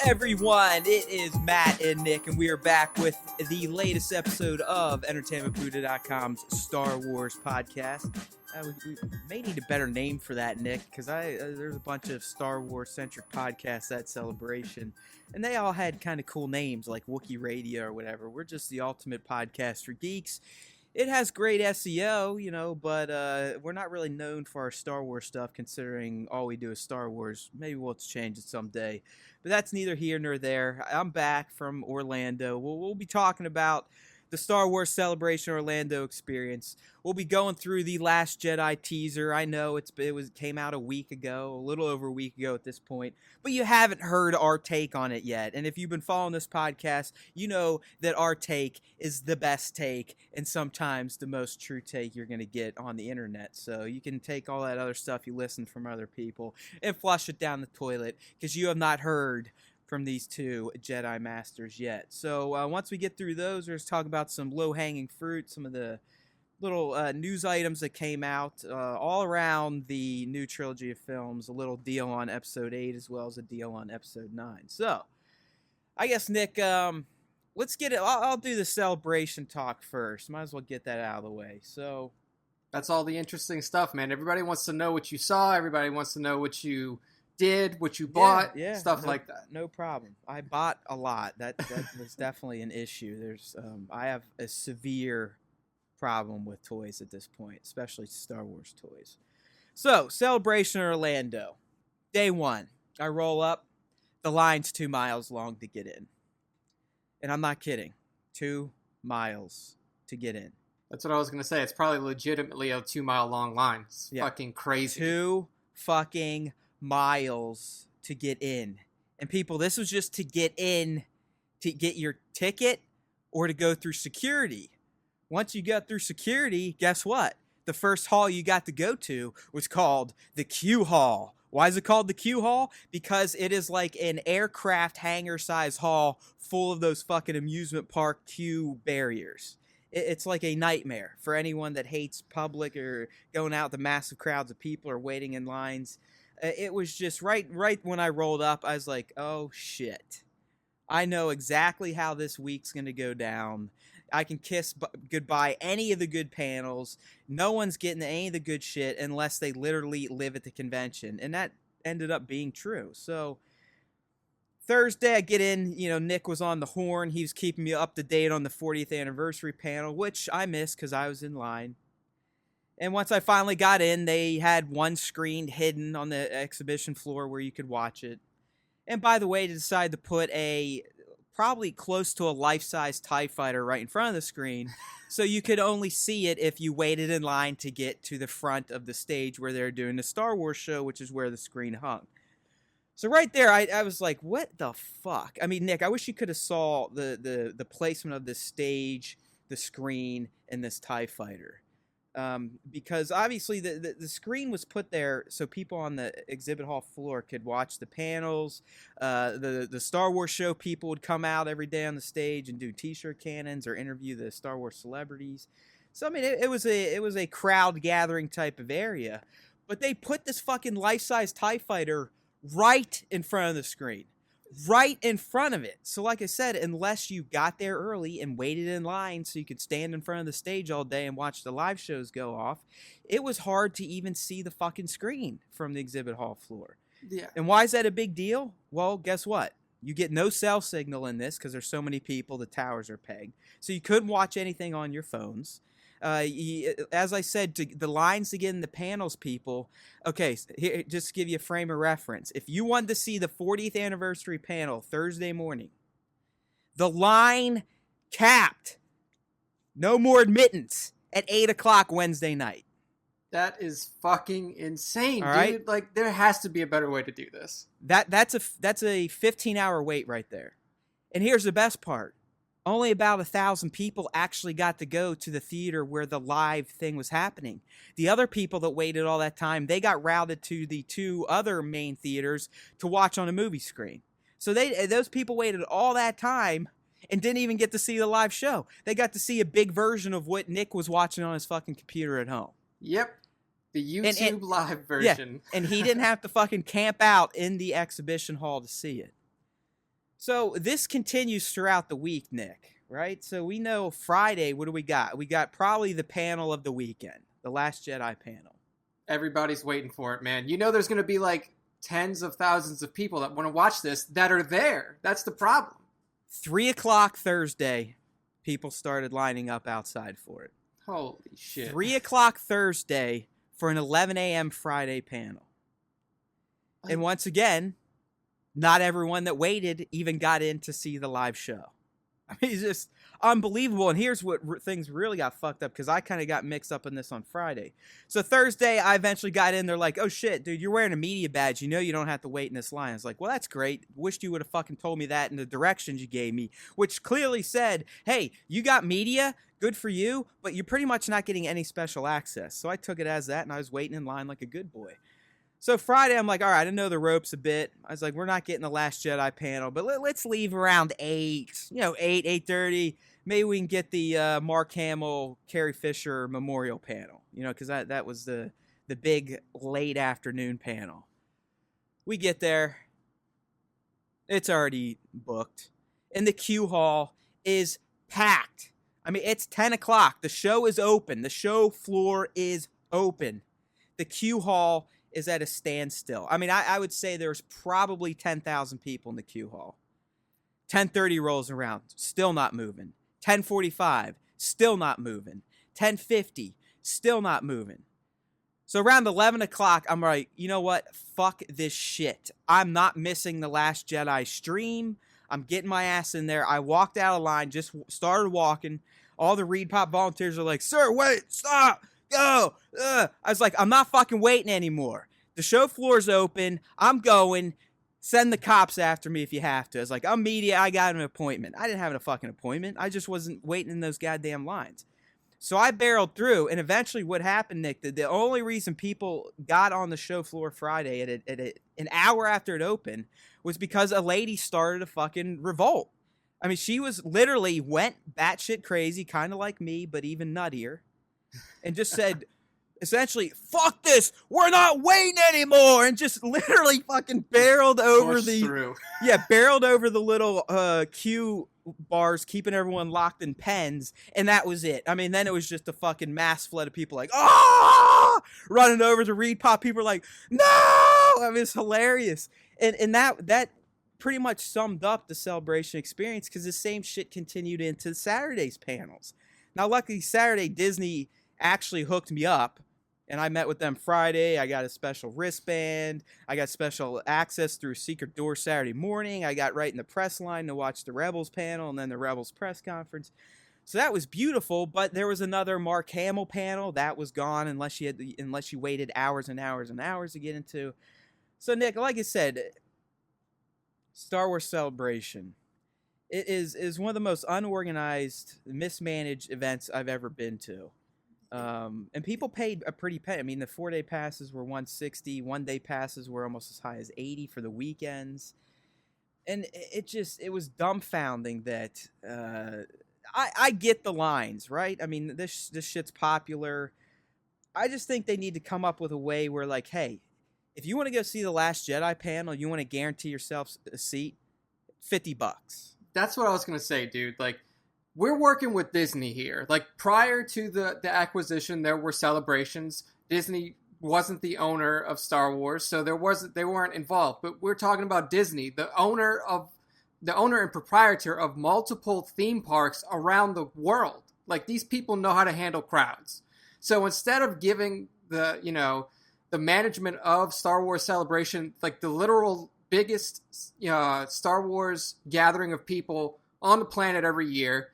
Everyone, it is Matt and Nick, and we are back with the latest episode of EntertainmentBuddha.com's Star Wars podcast. We may need a better name for that, Nick, because there's a bunch of Star Wars-centric podcasts at Celebration, and they all had kind of cool names, like Wookiee Radio or whatever. We're just the ultimate podcast for geeks. It has great SEO, but we're not really known for our Star Wars stuff, considering all we do is Star Wars. Maybe we'll change it someday. But that's neither here nor there. I'm back from Orlando. We'll be talking about the Star Wars Celebration Orlando experience. We'll be going through the Last Jedi teaser. I know it came out a week ago, a little over a week ago at this point, but you haven't heard our take on it yet. And if you've been following this podcast, you know that our take is the best take and sometimes the most true take you're going to get on the internet. So you can take all that other stuff you listen from other people and flush it down the toilet because you have not heard from these two Jedi Masters yet. So once we get through those, we're going to talk about some low-hanging fruit, some of the little news items that came out all around the new trilogy of films, a little deal on Episode 8 as well as a deal on Episode 9. So, I guess, Nick, let's get it. I'll do the celebration talk first. Might as well get that out of the way. So, that's all the interesting stuff, man. Everybody wants to know what you saw. Everybody wants to know what you did, what you bought, stuff like that. No problem. I bought a lot. That was definitely an issue. There's I have a severe problem with toys at this point, especially Star Wars toys. So, Celebration Orlando. Day one. I roll up. The line's 2 miles long to get in. And I'm not kidding. 2 miles to get in. That's what I was going to say. It's probably legitimately a 2 mile long line. It's fucking crazy. 2 fucking miles to get in. And people, this was just to get in, to get your ticket or to go through security. Once you got through security, guess what? The first hall you got to go to was called the Q Hall. Why is it called the Q Hall? Because it is like an aircraft hangar size hall full of those fucking amusement park queue barriers. It's like a nightmare for anyone that hates public or going out with massive crowds of people or waiting in lines. It was just right when I rolled up, I was like, oh shit. I know exactly how this week's going to go down. I can kiss goodbye any of the good panels. No one's getting any of the good shit unless they literally live at the convention. And that ended up being true. So Thursday I get in, Nick was on the horn. He was keeping me up to date on the 40th anniversary panel, which I missed because I was in line. And once I finally got in, they had one screen hidden on the exhibition floor where you could watch it. And by the way, they decided to put a probably close to a life-size TIE fighter right in front of the screen, so you could only see it if you waited in line to get to the front of the stage where they're doing the Star Wars show, which is where the screen hung. So right there, I was like, what the fuck? I mean, Nick, I wish you could have saw the placement of the stage, the screen, and this TIE fighter. Because obviously the screen was put there so people on the exhibit hall floor could watch the panels. The Star Wars show people would come out every day on the stage and do t-shirt cannons or interview the Star Wars celebrities. So I mean, it was a crowd gathering type of area, but they put this fucking life-size TIE fighter right in front of the screen. Right in front of it. So like I said, unless you got there early and waited in line so you could stand in front of the stage all day and watch the live shows go off, it was hard to even see the fucking screen from the exhibit hall floor. Yeah. And why is that a big deal? Well, guess what? You get no cell signal in this because there's so many people, the towers are pegged. So you couldn't watch anything on your phones. As I said, the lines to get in the panels, people. Okay, here, just to give you a frame of reference. If you wanted to see the 40th anniversary panel Thursday morning, the line capped. No more admittance at 8 o'clock Wednesday night. That is fucking insane, all dude. Right? Like, there has to be a better way to do this. That's a 15-hour wait right there. And here's the best part. only about 1,000 people actually got to go to the theater where the live thing was happening. The other people that waited all that time, they got routed to the 2 other main theaters to watch on a movie screen. So those people waited all that time and didn't even get to see the live show. They got to see a big version of what Nick was watching on his fucking computer at home. Yep. The YouTube live version. Yeah, and he didn't have to fucking camp out in the exhibition hall to see it. So this continues throughout the week, Nick, right? So we know Friday, what do we got? We got probably the panel of the weekend, the Last Jedi panel. Everybody's waiting for it, man. You know there's going to be like tens of thousands of people that want to watch this that are there. That's the problem. 3 o'clock Thursday, people started lining up outside for it. Holy shit. 3 o'clock Thursday for an 11 a.m. Friday panel. And once again, not everyone that waited even got in to see the live show. I mean, it's just unbelievable. And here's what things really got fucked up, because I kind of got mixed up in this on Friday. So Thursday, I eventually got in. They're like, oh shit, dude, you're wearing a media badge. You know you don't have to wait in this line. I was like, well, that's great. Wished you would have fucking told me that in the directions you gave me, which clearly said, hey, you got media, good for you, but you're pretty much not getting any special access. So I took it as that, and I was waiting in line like a good boy. So Friday, I'm like, all right, I know the ropes a bit. I was like, we're not getting the Last Jedi panel, but let's leave around 8, 8:30. Maybe we can get the Mark Hamill, Carrie Fisher memorial panel, because that was the big late afternoon panel. We get there. It's already booked. And the queue hall is packed. I mean, it's 10 o'clock. The show is open. The show floor is open. The queue hall is at a standstill. I mean, I would say there's probably 10,000 people in the queue hall. 10:30 rolls around, still not moving. 10:45, still not moving. 10:50, still not moving. So around 11 o'clock, I'm like, you know what? Fuck this shit. I'm not missing the Last Jedi stream. I'm getting my ass in there. I walked out of line, just started walking. All the Reed Pop volunteers are like, sir, wait, stop. Go! I was like, I'm not fucking waiting anymore. The show floor's open. I'm going. Send the cops after me if you have to. I was like, I'm media. I got an appointment. I didn't have a fucking appointment. I just wasn't waiting in those goddamn lines. So I barreled through, and eventually what happened, Nick, the only reason people got on the show floor Friday at an hour after it opened was because a lady started a fucking revolt. I mean, she was literally went batshit crazy, kind of like me, but even nuttier. And just said, essentially, fuck this, we're not waiting anymore, and just literally fucking barreled over barreled over the little queue bars, keeping everyone locked in pens, and that was it. I mean, then it was just a fucking mass flood of people like, ah, running over to Reed Pop. People were like, no! I mean, it's hilarious. And that pretty much summed up the celebration experience, because the same shit continued into Saturday's panels. Now, luckily, Saturday, Disney actually hooked me up, and I met with them Friday. I got a special wristband. I got special access through Secret Door Saturday morning. I got right in the press line to watch the Rebels panel and then the Rebels press conference. So that was beautiful, but there was another Mark Hamill panel. That was gone unless you waited hours and hours and hours to get into. So, Nick, like I said, Star Wars Celebration. It is one of the most unorganized, mismanaged events I've ever been to. And people paid a pretty penny. I mean, the 4-day passes were $160. 1-day passes were almost as high as $80 for the weekends. And it was dumbfounding that I get the lines, right? I mean, this shit's popular. I just think they need to come up with a way where, like, hey, if you want to go see the Last Jedi panel, you want to guarantee yourself a seat, $50. That's what I was going to say, dude. Like, we're working with Disney here. Like, prior to the acquisition, there were celebrations. Disney wasn't the owner of Star Wars, so they weren't involved. But we're talking about Disney, the owner and proprietor of multiple theme parks around the world. Like, these people know how to handle crowds. So instead of giving the management of Star Wars Celebration, like the literal biggest Star Wars gathering of people on the planet every year,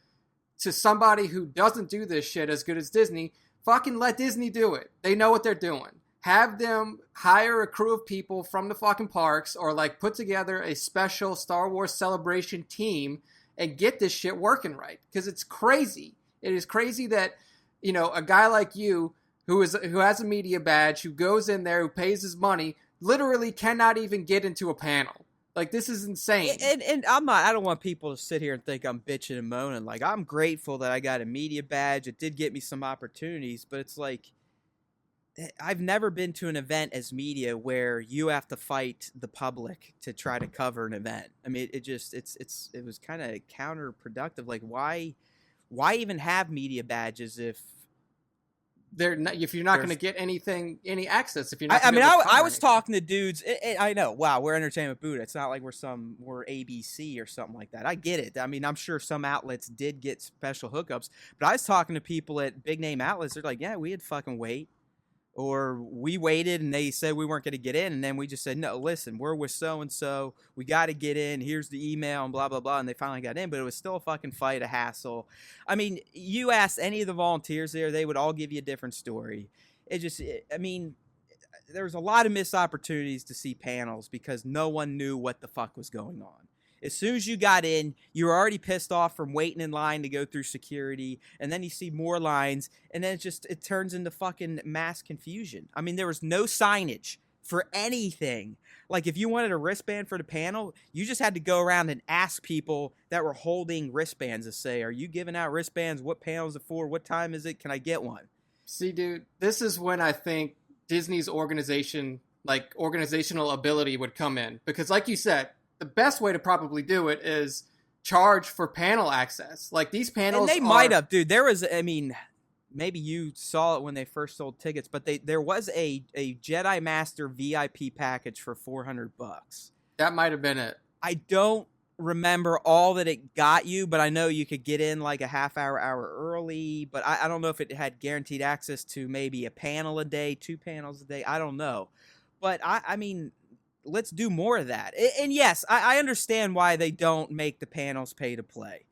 to somebody who doesn't do this shit as good as Disney, fucking let Disney do it. They know what they're doing. Have them hire a crew of people from the fucking parks, or like put together a special Star Wars Celebration team and get this shit working right. Because it's crazy. It is crazy that, you know, a guy like you who has a media badge, who goes in there, who pays his money, literally cannot even get into a panel. Like, this is insane. And I don't want people to sit here and think I'm bitching and moaning. Like, I'm grateful that I got a media badge. It did get me some opportunities, but it's like, I've never been to an event as media where you have to fight the public to try to cover an event. I mean, it was kind of counterproductive. Like, why even have media badges if if you're not going to get any access, if you're not. I was talking to dudes. I know. Wow, we're Entertainment Buddha. It's not like we're ABC or something like that. I get it. I mean, I'm sure some outlets did get special hookups, but I was talking to people at big name outlets. They're like, yeah, we had fucking wait. Or we waited and they said we weren't going to get in. And then we just said, no, listen, we're with so-and-so. We got to get in. Here's the email and blah, blah, blah. And they finally got in, but it was still a fucking fight, a hassle. I mean, you asked any of the volunteers there, they would all give you a different story. I mean, there was a lot of missed opportunities to see panels because no one knew what the fuck was going on. As soon as you got in, you were already pissed off from waiting in line to go through security, and then you see more lines, and then it turns into fucking mass confusion. I mean, there was no signage for anything. Like, if you wanted a wristband for the panel, you just had to go around and ask people that were holding wristbands to say, are you giving out wristbands? What panel is it for? What time is it? Can I get one? See, dude, this is when I think Disney's organizational ability would come in. Because like you said, the best way to probably do it is charge for panel access. Like, these panels, and they might have, dude. There was, I mean, maybe you saw it when they first sold tickets, but there was a Jedi Master VIP package for $400. That might have been it. I don't remember all that it got you, but I know you could get in like a hour early. But I don't know if it had guaranteed access to maybe a panel a day, 2 panels a day. I don't know, but I mean, let's do more of that. And yes, I understand why they don't make the panels pay to play.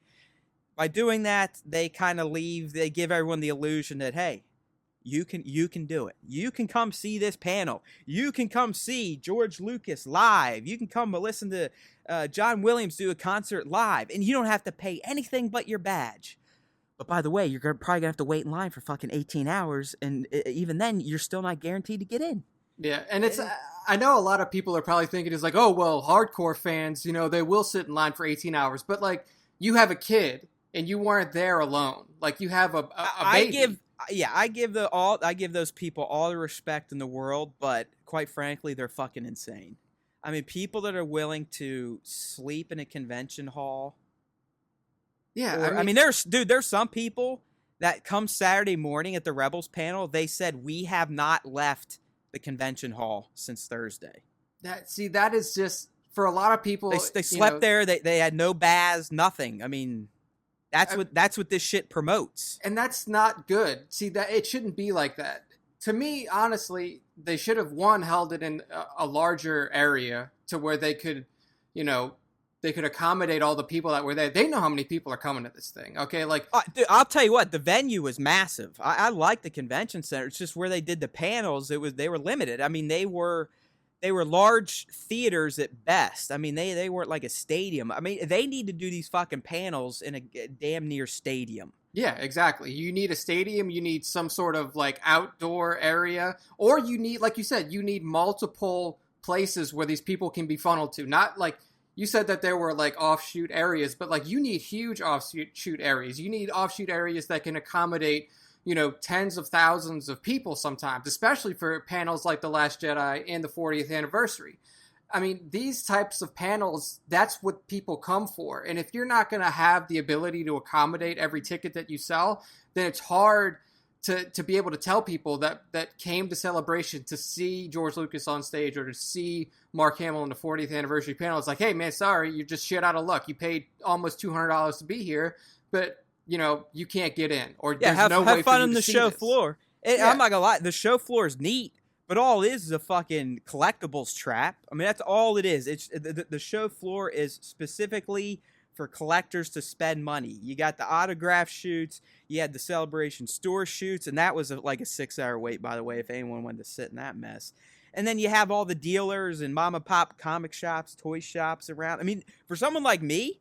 By doing that, they kind of they give everyone the illusion that, hey, you can do it. You can come see this panel. You can come see George Lucas live. You can come listen to John Williams do a concert live, and you don't have to pay anything but your badge. But by the way, you're probably going to have to wait in line for fucking 18 hours, and even then, you're still not guaranteed to get in. Yeah, and I know a lot of people are probably thinking it's like, oh, well, hardcore fans, you know, they will sit in line for 18 hours. But, like, you have a kid, and you weren't there alone. Like, you have a baby. I give those people all the respect in the world, but quite frankly, they're fucking insane. I mean, people that are willing to sleep in a convention hall. Yeah, I mean, there's some people that come Saturday morning at the Rebels panel, they said, we have not left the convention hall since Thursday. That is just, for a lot of people, they slept there. They had no baths, nothing. I mean, that's what this shit promotes, and that's not good. See, that it shouldn't be like that. To me, honestly, they should have held it in a larger area to where they could, you know, they could accommodate all the people that were there. They know how many people are coming to this thing. Okay, like, dude, I'll tell you what, the venue was massive. I like the convention center. It's just where they did the panels. They were limited. I mean, they were large theaters at best. I mean, they weren't like a stadium. I mean, they need to do these fucking panels in a damn near stadium. Yeah, exactly. You need a stadium. You need some sort of like outdoor area, or you need, like you said, you need multiple places where these people can be funneled to. Not like, you said that there were like offshoot areas, but like, you need huge offshoot areas. You need offshoot areas that can accommodate, you know, tens of thousands of people sometimes, especially for panels like The Last Jedi and the 40th anniversary. I mean, these types of panels, that's what people come for. And if you're not going to have the ability to accommodate every ticket that you sell, then it's hard to be able to tell people that came to Celebration to see George Lucas on stage or to see Mark Hamill in the 40th anniversary panel. It's like, hey, man, sorry, you're just shit out of luck. You paid almost $200 to be here, but, you know, you can't get in. Or there's no way have fun for you on to the see show this. floor. I'm not gonna lie, the show floor is neat, but all it is a fucking collectibles trap. I mean, that's all it is. It's the show floor is specifically for collectors to spend money. You got the autograph shoots, you had the Celebration store shoots, and that was like a 6-hour wait, by the way, if anyone wanted to sit in that mess. And then you have all the dealers and mom and pop comic shops, toy shops around. I mean, for someone like me,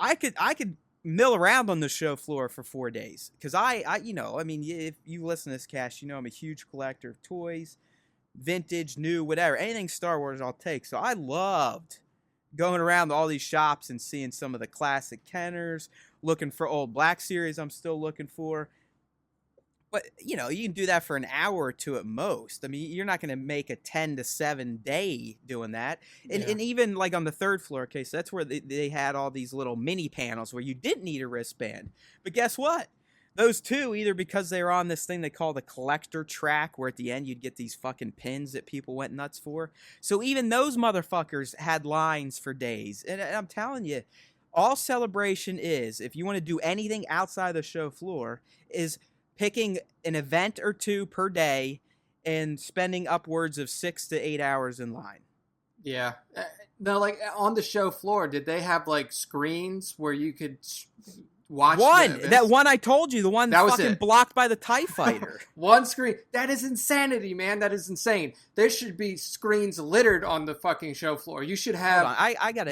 I could mill around on the show floor for 4 days because I mean, if you listen to this cast, I'm a huge collector of toys, vintage, new, whatever, anything Star Wars I'll take. So I loved going around to all these shops and seeing some of the classic Kenners, looking for old Black Series I'm still looking for. But, you can do that for an hour or two at most. I mean, you're not going to make a 10 to 7 day doing that. And even like on the third floor case, that's where they had all these little mini panels where you didn't need a wristband. But guess what? Those two, either because they were on this thing they call the collector track, where at the end you'd get these fucking pins that people went nuts for. So even those motherfuckers had lines for days. And I'm telling you, all Celebration is, if you want to do anything outside the show floor, is picking an event or two per day and spending upwards of 6 to 8 hours in line. Yeah. Now, like on the show floor, did they have like screens where you could watch that one I told you, the one that fucking blocked by the TIE fighter? One screen. That is insanity, man. That is insane. There should be screens littered on the fucking show floor. You should have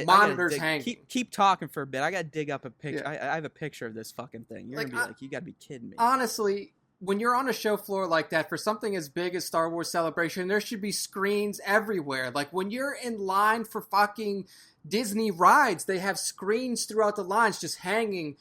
monitors hanging. Keep talking for a bit. I gotta dig up a picture. Yeah. I have a picture of this fucking thing. You're gonna be like, you gotta be kidding me. Honestly, when you're on a show floor like that for something as big as Star Wars Celebration, there should be screens everywhere. Like when you're in line for fucking Disney rides, they have screens throughout the lines just hanging,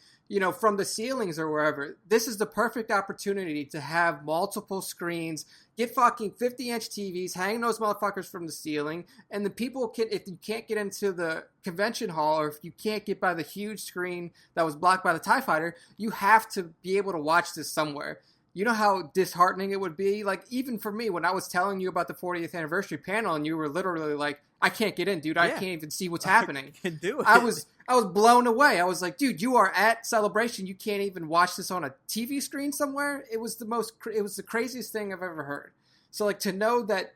from the ceilings or wherever. This is the perfect opportunity to have multiple screens, get fucking 50-inch TVs, hang those motherfuckers from the ceiling, and the people can, if you can't get into the convention hall or if you can't get by the huge screen that was blocked by the TIE fighter, you have to be able to watch this somewhere. You know how disheartening it would be? Like, even for me, when I was telling you about the 40th anniversary panel and you were literally like, I can't get in, dude. I can't even see what's happening. I can do it. I was blown away. I was like, dude, you are at Celebration. You can't even watch this on a TV screen somewhere? It was the craziest thing I've ever heard. So, like, to know that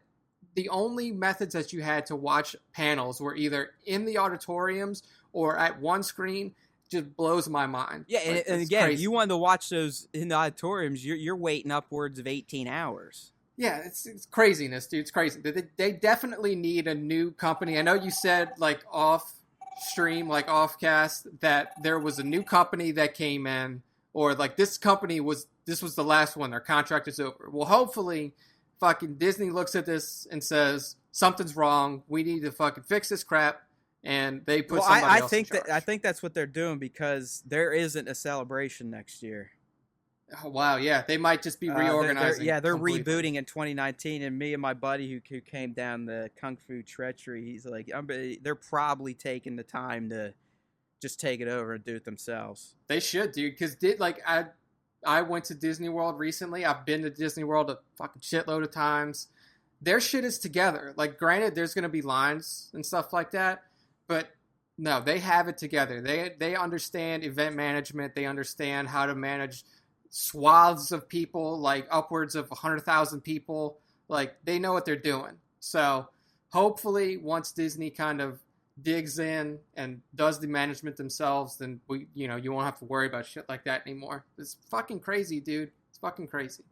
the only methods that you had to watch panels were either in the auditoriums or at one screen just blows my mind. Yeah, and again, crazy. If you wanted to watch those in the auditoriums, you're waiting upwards of 18 hours. Yeah, it's craziness, dude. It's crazy. They definitely need a new company. I know you said, like, off stream, like off cast, that there was a new company that came in, or like this was the last one. Their contract is over. Well, hopefully fucking Disney looks at this and says, something's wrong. We need to fucking fix this crap. And they put somebody else in charge. I think that's what they're doing because there isn't a Celebration next year. Oh, wow, yeah. They might just be reorganizing. They're rebooting in 2019, and me and my buddy who came down the Kung Fu Treachery, he's like, they're probably taking the time to just take it over and do it themselves. They should, dude, because I went to Disney World recently. I've been to Disney World a fucking shitload of times. Their shit is together. Like, granted, there's going to be lines and stuff like that, but no, they have it together. They understand event management. They understand how to manage swaths of people, like upwards of 100,000 people. Like, they know what they're doing. So hopefully once Disney kind of digs in and does the management themselves, then you won't have to worry about shit like that anymore. It's fucking crazy, dude. It's fucking crazy.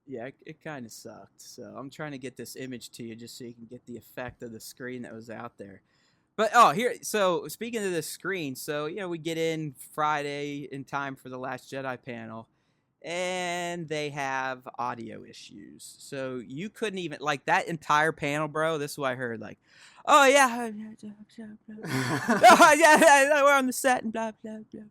Yeah, it kind of sucked. So I'm trying to get this image to you just so you can get the effect of the screen that was out there. But, so speaking of this screen, so, we get in Friday in time for the Last Jedi panel, and they have audio issues. So you couldn't even, like, that entire panel, bro, this is what I heard, like, oh, yeah, oh, yeah, we're on the set, and blah, blah, blah, blah.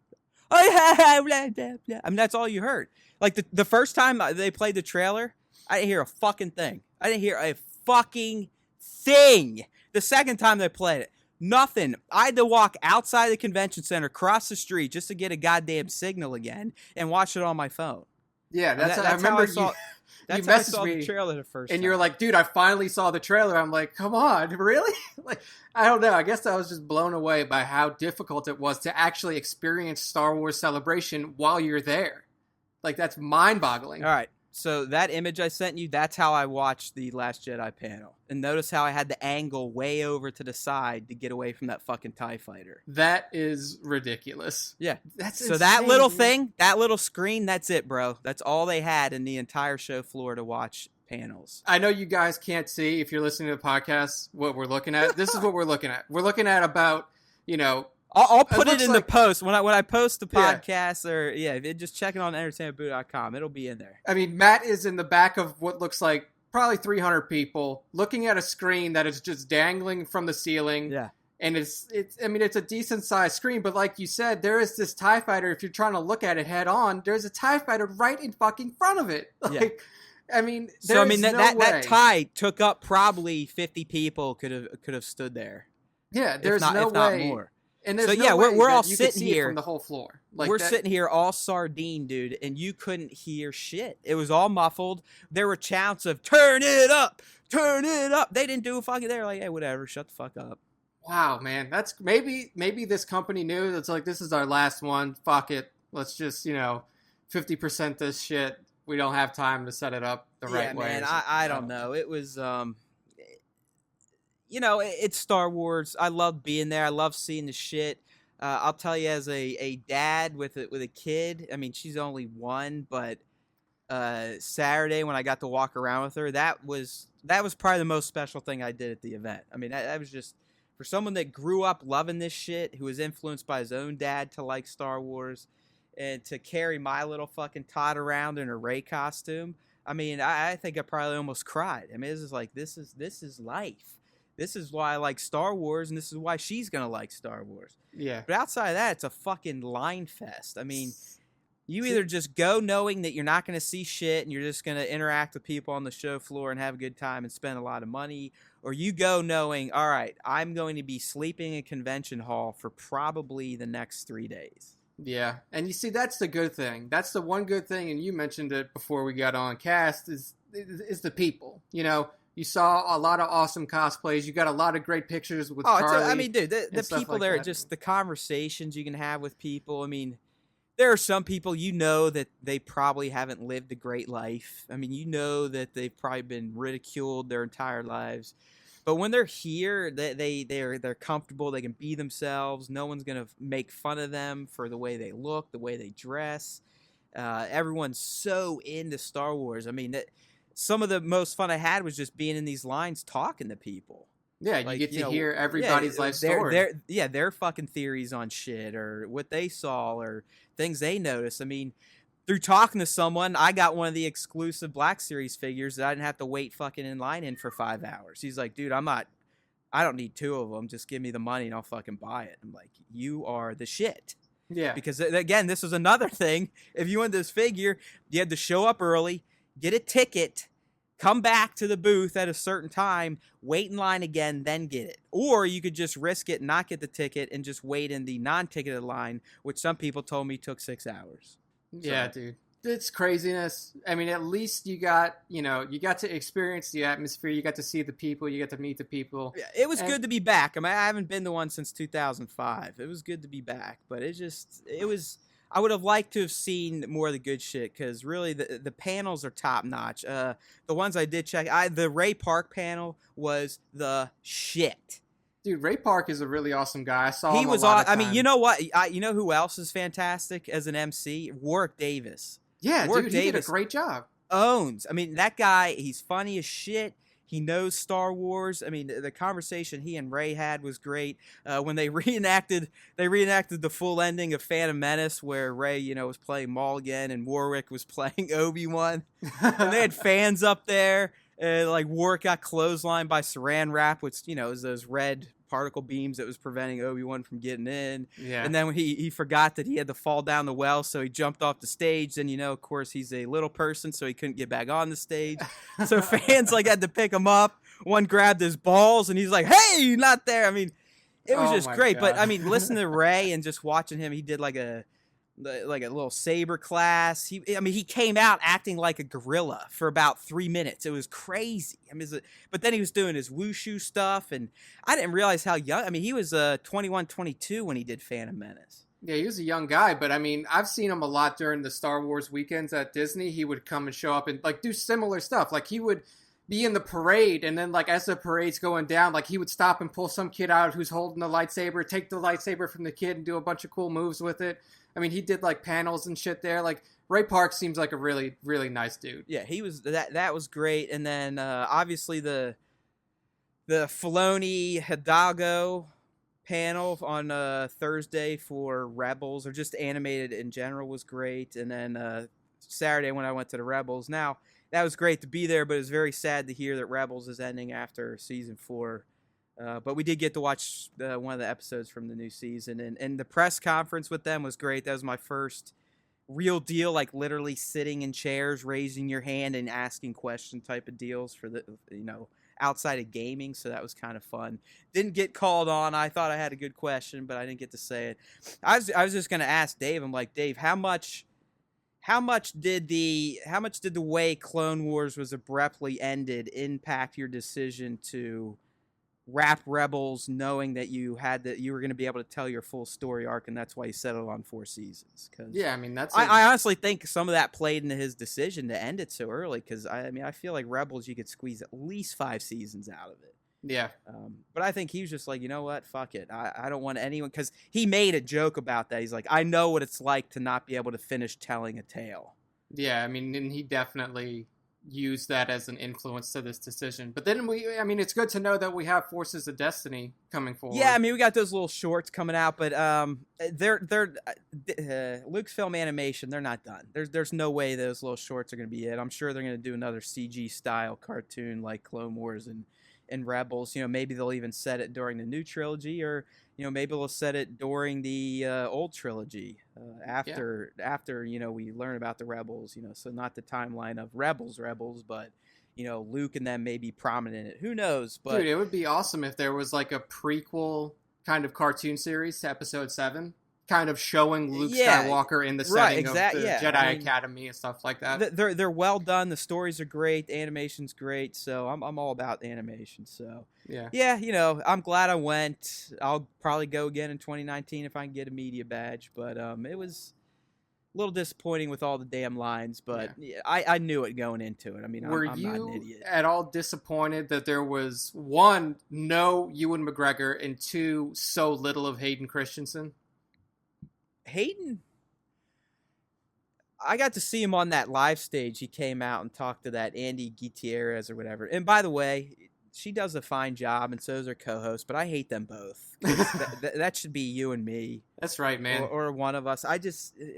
Oh, yeah, blah, blah, blah. I mean, that's all you heard. Like, the first time they played the trailer, I didn't hear a fucking thing. I didn't hear a fucking thing. The second time they played it, nothing. I had to walk outside the convention center, cross the street, just to get a goddamn signal again, and watch it on my phone. Yeah, I remember you messaged me the trailer the first time. And you're like, dude, I finally saw the trailer. I'm like, come on, really? Like, I don't know. I guess I was just blown away by how difficult it was to actually experience Star Wars Celebration while you're there. Like, that's mind-boggling. All right. So that image I sent you, that's how I watched the Last Jedi panel. And notice how I had the angle way over to the side to get away from that fucking TIE fighter. That is ridiculous. Yeah. That's so insane, that little dude. thing, that little screen, that's it, bro. That's all they had in the entire show floor to watch panels. I know you guys can't see, if you're listening to the podcast, what we're looking at. This is what we're looking at. We're looking at about, I'll put it looks in the post when I post the Yeah. podcast, or just check it on entertainmentboo.com. It'll be in there. I mean, Matt is in the back of what looks like probably 300 people looking at a screen that is just dangling from the ceiling. Yeah. And it's a decent sized screen, but like you said, there is this TIE fighter. If you're trying to look at it head on, there's a TIE fighter right in fucking front of it. Like, I mean, that TIE took up probably 50 people could have stood there. Yeah, there's if no not way. more. And there's we're all you sitting could see here it from the whole floor. Like we're sitting here all sardine, dude, and you couldn't hear shit. It was all muffled. There were chants of "Turn it up, turn it up." They didn't do a fucking. They were like, "Hey, whatever, shut the fuck up." Wow, man, that's maybe this company knew that's like, this is our last one. Fuck it, let's just 50% this shit. We don't have time to set it up the right way. Man, I don't know. It was it's Star Wars. I love being there. I love seeing the shit. I'll tell you, as a dad with a kid. I mean, she's only 1, but Saturday when I got to walk around with her, that was probably the most special thing I did at the event. I mean, that was just. For someone that grew up loving this shit, who was influenced by his own dad to like Star Wars, and to carry my little fucking tot around in a Rey costume, I mean, I think I probably almost cried. I mean, this is life. This is why I like Star Wars, and this is why she's gonna like Star Wars. Yeah. But outside of that, it's a fucking line fest. I mean, you either just go knowing that you're not going to see shit and you're just going to interact with people on the show floor and have a good time and spend a lot of money, or you go knowing, all right, I'm going to be sleeping in a convention hall for probably the next 3 days. Yeah, and you see, that's the good thing. That's the one good thing, and you mentioned it before we got on cast, is the people. You saw a lot of awesome cosplays. You got a lot of great pictures with Charlie. I mean, dude, the people there, just the conversations you can have with people. I mean, there are some people that they probably haven't lived a great life. I mean, that they've probably been ridiculed their entire lives. But when they're here, they're comfortable. They can be themselves. No one's gonna make fun of them for the way they look, the way they dress. Everyone's so into Star Wars. I mean, some of the most fun I had was just being in these lines talking to people. Yeah, you get to hear everybody's life story. Their fucking theories on shit, or what they saw, or things they noticed. I mean, through talking to someone, I got one of the exclusive Black Series figures that I didn't have to wait fucking in line for 5 hours. He's like, dude, I don't need 2 of them. Just give me the money and I'll fucking buy it. I'm like, you are the shit. Yeah. Because again, this was another thing. If you wanted this figure, you had to show up early, get a ticket, come back to the booth at a certain time, wait in line again, then get it. Or you could just risk it, not get the ticket, and just wait in the non-ticketed line, which some people told me took 6 hours. Yeah, dude. It's craziness. I mean, at least you got to experience the atmosphere. You got to see the people. You got to meet the people. Yeah, it was good to be back. I mean, I haven't been to one since 2005. It was good to be back, but I would have liked to have seen more of the good shit, because really the panels are top notch. The ones I did check, the Ray Park panel was the shit. Dude, Ray Park is a really awesome guy. I saw him a lot of times. I mean, you know what? You know who else is fantastic as an MC? Warwick Davis. Yeah, Warwick Davis did a great job. I mean, that guy, he's funny as shit. He knows Star Wars. I mean, the conversation he and Ray had was great. When they reenacted the full ending of Phantom Menace, where Ray, was playing Mulligan and Warwick was playing Obi-Wan. And they had fans up there. Like, Warwick got clotheslined by saran wrap, which, is those red particle beams that was preventing Obi-Wan from getting in. Yeah. And then when he forgot that he had to fall down the well, so he jumped off the stage. Then, of course, he's a little person, so he couldn't get back on the stage. So fans, had to pick him up. One grabbed his balls, and he's like, hey, you're not there. I mean, it was just great. God. But, I mean, listening to Ray and just watching him, he did like a little saber class. He came out acting like a gorilla for about 3 minutes. It was crazy. But then he was doing his wushu stuff, and I didn't realize how young. I mean, he was 21, 22 when he did Phantom Menace. Yeah, he was a young guy, but I mean, I've seen him a lot during the Star Wars weekends at Disney. He would come and show up and do similar stuff. Like, he would be in the parade, and then as the parade's going down, he would stop and pull some kid out who's holding the lightsaber, take the lightsaber from the kid, and do a bunch of cool moves with it. I mean, he did panels and shit there. Ray Park seems like a really, really nice dude. Yeah, he was. That was great. And then obviously the Filoni Hidalgo panel on Thursday for Rebels, or just animated in general, was great. And then Saturday when I went to the Rebels. Now, that was great to be there, but it was very sad to hear that Rebels is ending after season 4. But we did get to watch one of the episodes from the new season, and the press conference with them was great. That was my first real deal, like literally sitting in chairs, raising your hand and asking question type of deals for the, outside of gaming. So that was kind of fun. Didn't get called on. I thought I had a good question, but I didn't get to say it. I was just gonna ask Dave. I'm like, Dave, how much did the way Clone Wars was abruptly ended impact your decision to wrap Rebels, knowing that you were going to be able to tell your full story arc, and that's why he settled on 4 seasons? Cause Yeah, I mean I honestly think some of that played into his decision to end it so early. Because I feel like Rebels, you could squeeze at least 5 seasons out of it. yeah. But I think he was just like, you know what, fuck it. I don't want anyone, because he made a joke about that. He's like, I know what it's like to not be able to finish telling a tale. Yeah, I mean, and he definitely used that as an influence to this decision. But then it's good to know that we have Forces of Destiny coming forward. Yeah, I mean, we got those little shorts coming out, but they're Lucasfilm Animation, they're not done. There's no way those little shorts are going to be it. I'm sure they're going to do another CG style cartoon like Clone Wars and Rebels. Maybe they'll even set it during the new trilogy, or maybe they'll set it during the old trilogy after we learn about the Rebels. So not the timeline of Rebels, but Luke and them may be prominent in it. Who knows? But dude, it would be awesome if there was like a prequel kind of cartoon series to Episode 7. Kind of showing Luke Skywalker in the setting of the Jedi Academy and stuff like that. They're well done. The stories are great. The animation's great. So I'm all about animation. So yeah, I'm glad I went. I'll probably go again in 2019 if I can get a media badge. But it was a little disappointing with all the damn lines. But I knew it going into it. I mean, were I'm you not an idiot. At all disappointed that there was, 1, no Ewan McGregor, and 2, so little of Hayden Christensen? Hayden, I got to see him on that live stage. He came out and talked to that Andy Gutierrez or whatever. And by the way, she does a fine job, and so does her co-host, but I hate them both. that should be you and me. That's right, man. Or one of us.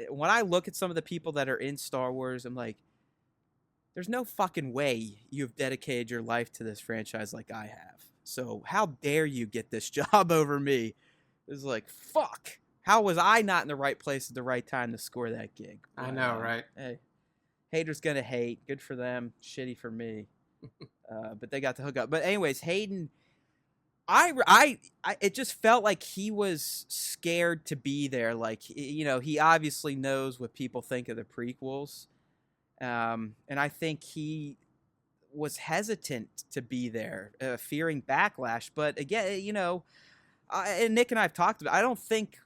When I look at some of the people that are in Star Wars, I'm like, there's no fucking way you've dedicated your life to this franchise like I have. So how dare you get this job over me? It's like, fuck. How was I not in the right place at the right time to score that gig? I know, right? Hey, haters gonna hate. Good for them. Shitty for me. But they got to hook up. But anyways, Hayden, it just felt like he was scared to be there. Like, he obviously knows what people think of the prequels, and I think he was hesitant to be there, fearing backlash. But again, and Nick and I have talked about, I don't think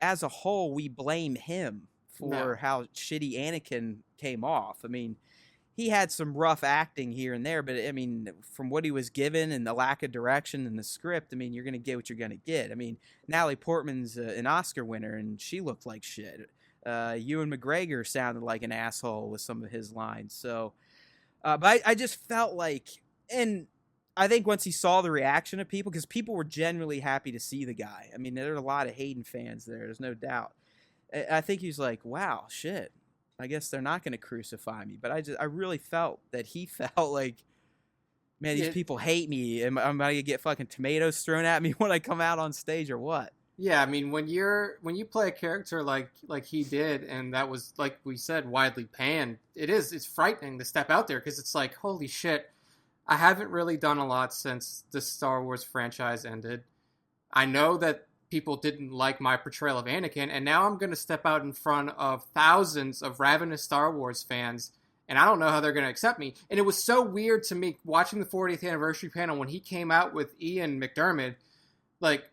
as a whole we blame him for how shitty Anakin came off. I mean, he had some rough acting here and there, but I mean, from what he was given and the lack of direction in the script, I mean, you're going to get what you're going to get. I mean, Natalie Portman's an Oscar winner, and she looked like shit. Ewan McGregor sounded like an asshole with some of his lines. So, but I just felt like, and I think once he saw the reaction of people, because people were genuinely happy to see the guy. I mean, there are a lot of Hayden fans there. There's no doubt. I think he's like, wow, shit. I guess they're not going to crucify me. But I really felt that he felt like, man, these people hate me. Am I going to get fucking tomatoes thrown at me when I come out on stage or what? Yeah, I mean, when you play a character like he did, and that was, like we said, widely panned, it's frightening to step out there, because it's like, holy shit, I haven't really done a lot since the Star Wars franchise ended. I know that people didn't like my portrayal of Anakin, and now I'm going to step out in front of thousands of ravenous Star Wars fans, and I don't know how they're going to accept me. And it was so weird to me watching the 40th anniversary panel when he came out with Ian McDiarmid. Like,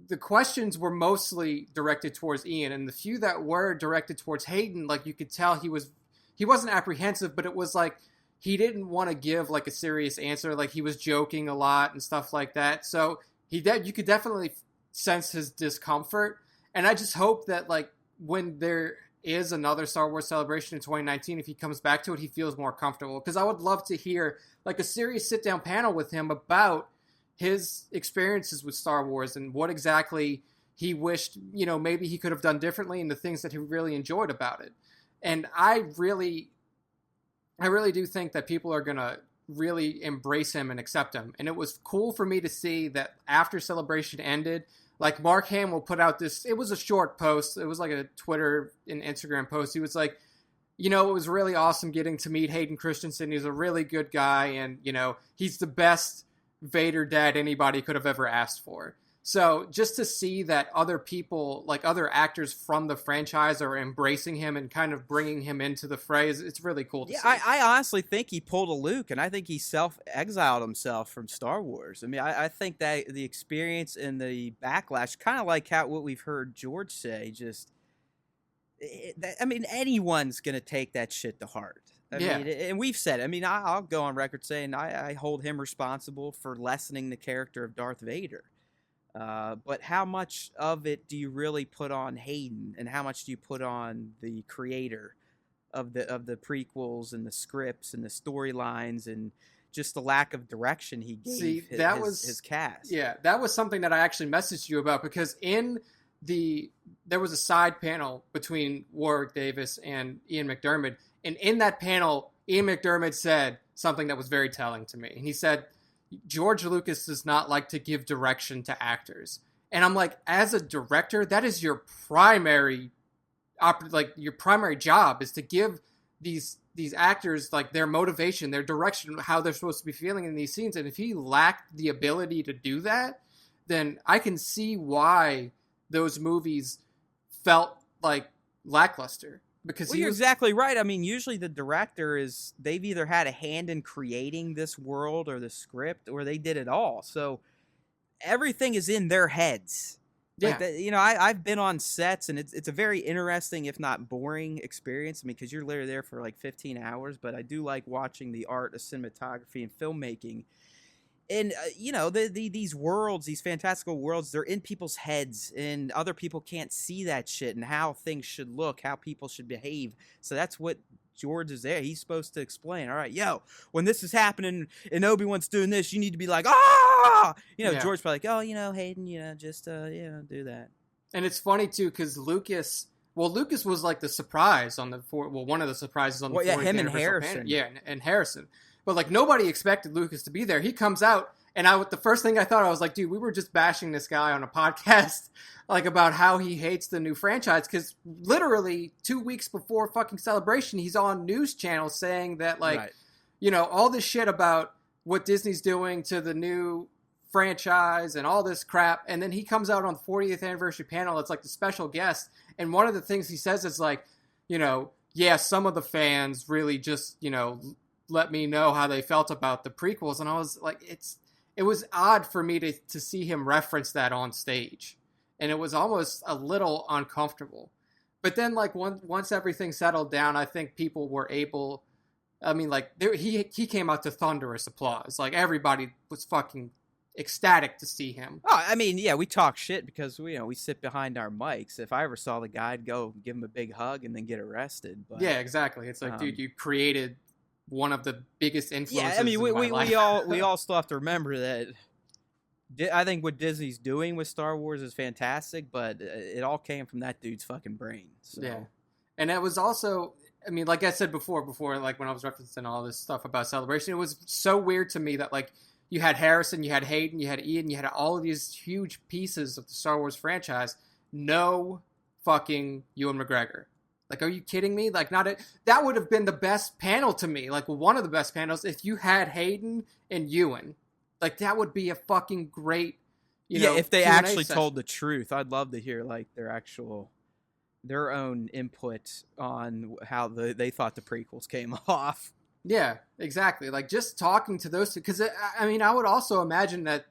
the questions were mostly directed towards Ian, and the few that were directed towards Hayden, like, you could tell he wasn't apprehensive, but it was like he didn't want to give like a serious answer. Like, he was joking a lot and stuff like that. So you could definitely sense his discomfort. And I just hope that, like, when there is another Star Wars Celebration in 2019, if he comes back to it, he feels more comfortable. Because I would love to hear like a serious sit-down panel with him about his experiences with Star Wars and what exactly he wished, maybe he could have done differently and the things that he really enjoyed about it. And I really do think that people are going to really embrace him and accept him. And it was cool for me to see that after Celebration ended, like Mark Hamill put out this, it was a short post. It was like a Twitter and Instagram post. He was like, it was really awesome getting to meet Hayden Christensen. He's a really good guy. And, he's the best Vader dad anybody could have ever asked for. So just to see that other people, like other actors from the franchise, are embracing him and kind of bringing him into the fray, it's really cool to see. I honestly think he pulled a Luke, and I think he self-exiled himself from Star Wars. I mean, I think that the experience and the backlash, kind of like what we've heard George say, anyone's going to take that shit to heart. I mean, and we've said it. I mean, I'll go on record saying I hold him responsible for lessening the character of Darth Vader. But how much of it do you really put on Hayden, and how much do you put on the creator of the prequels and the scripts and the storylines and just the lack of direction he gave his cast? Yeah, that was something that I actually messaged you about, because there was a side panel between Warwick Davis and Ian McDiarmid, and in that panel, Ian McDiarmid said something that was very telling to me. And he said, George Lucas does not like to give direction to actors. And I'm like, as a director, that is your primary job, is to give these actors like their motivation, their direction, how they're supposed to be feeling in these scenes. And if he lacked the ability to do that, then I can see why those movies felt like lackluster. Because you're exactly right. I mean, usually the director they've either had a hand in creating this world or the script, or they did it all. So everything is in their heads. Yeah. Like I've been on sets, and it's a very interesting, if not boring, experience. I mean, because you're literally there for like 15 hours, but I do like watching the art of cinematography and filmmaking. And, these worlds, these fantastical worlds, they're in people's heads, and other people can't see that shit and how things should look, how people should behave. So that's what George is there. He's supposed to explain, all right, when this is happening and Obi-Wan's doing this, you need to be like, ah! George's probably like, Hayden, just, do that. And it's funny, too, because Lucas was like the surprise on one of the surprises on the 40th him and anniversary Harrison. panel. Yeah, and Harrison. But, like, nobody expected Lucas to be there. He comes out, and the first thing I thought, I was like, dude, we were just bashing this guy on a podcast, like, about how he hates the new franchise, because literally 2 weeks before fucking Celebration, he's on news channels saying that, like, right, all this shit about what Disney's doing to the new franchise and all this crap, and then he comes out on the 40th anniversary panel, it's like the special guest, and one of the things he says is like, some of the fans really just, let me know how they felt about the prequels. And I was like, it was odd for me to see him reference that on stage. And it was almost a little uncomfortable. But then, like, once everything settled down, I think people were able, he came out to thunderous applause. Like, everybody was fucking ecstatic to see him. Oh, I mean, yeah, we talk shit because we sit behind our mics. If I ever saw the guy, I'd go give him a big hug and then get arrested. But, yeah, exactly. It's like, dude, you created one of the biggest influences. Yeah, I mean, in my life. we all still have to remember that. I think what Disney's doing with Star Wars is fantastic, but it all came from that dude's fucking brain. So. Yeah, and it was also, I mean, like I said before, like when I was referencing all this stuff about Celebration, it was so weird to me that, like, you had Harrison, you had Hayden, you had Ian, you had all of these huge pieces of the Star Wars franchise. No fucking Ewan McGregor. Like, are you kidding me? Like, that would have been the best panel to me. Like, one of the best panels if you had Hayden and Ewan. Like, that would be a fucking great, if they Q&A actually session. told the truth. I'd love to hear, like, their own input on how they thought the prequels came off. Yeah, exactly. Like, just talking to those two. Because, I mean, I would also imagine that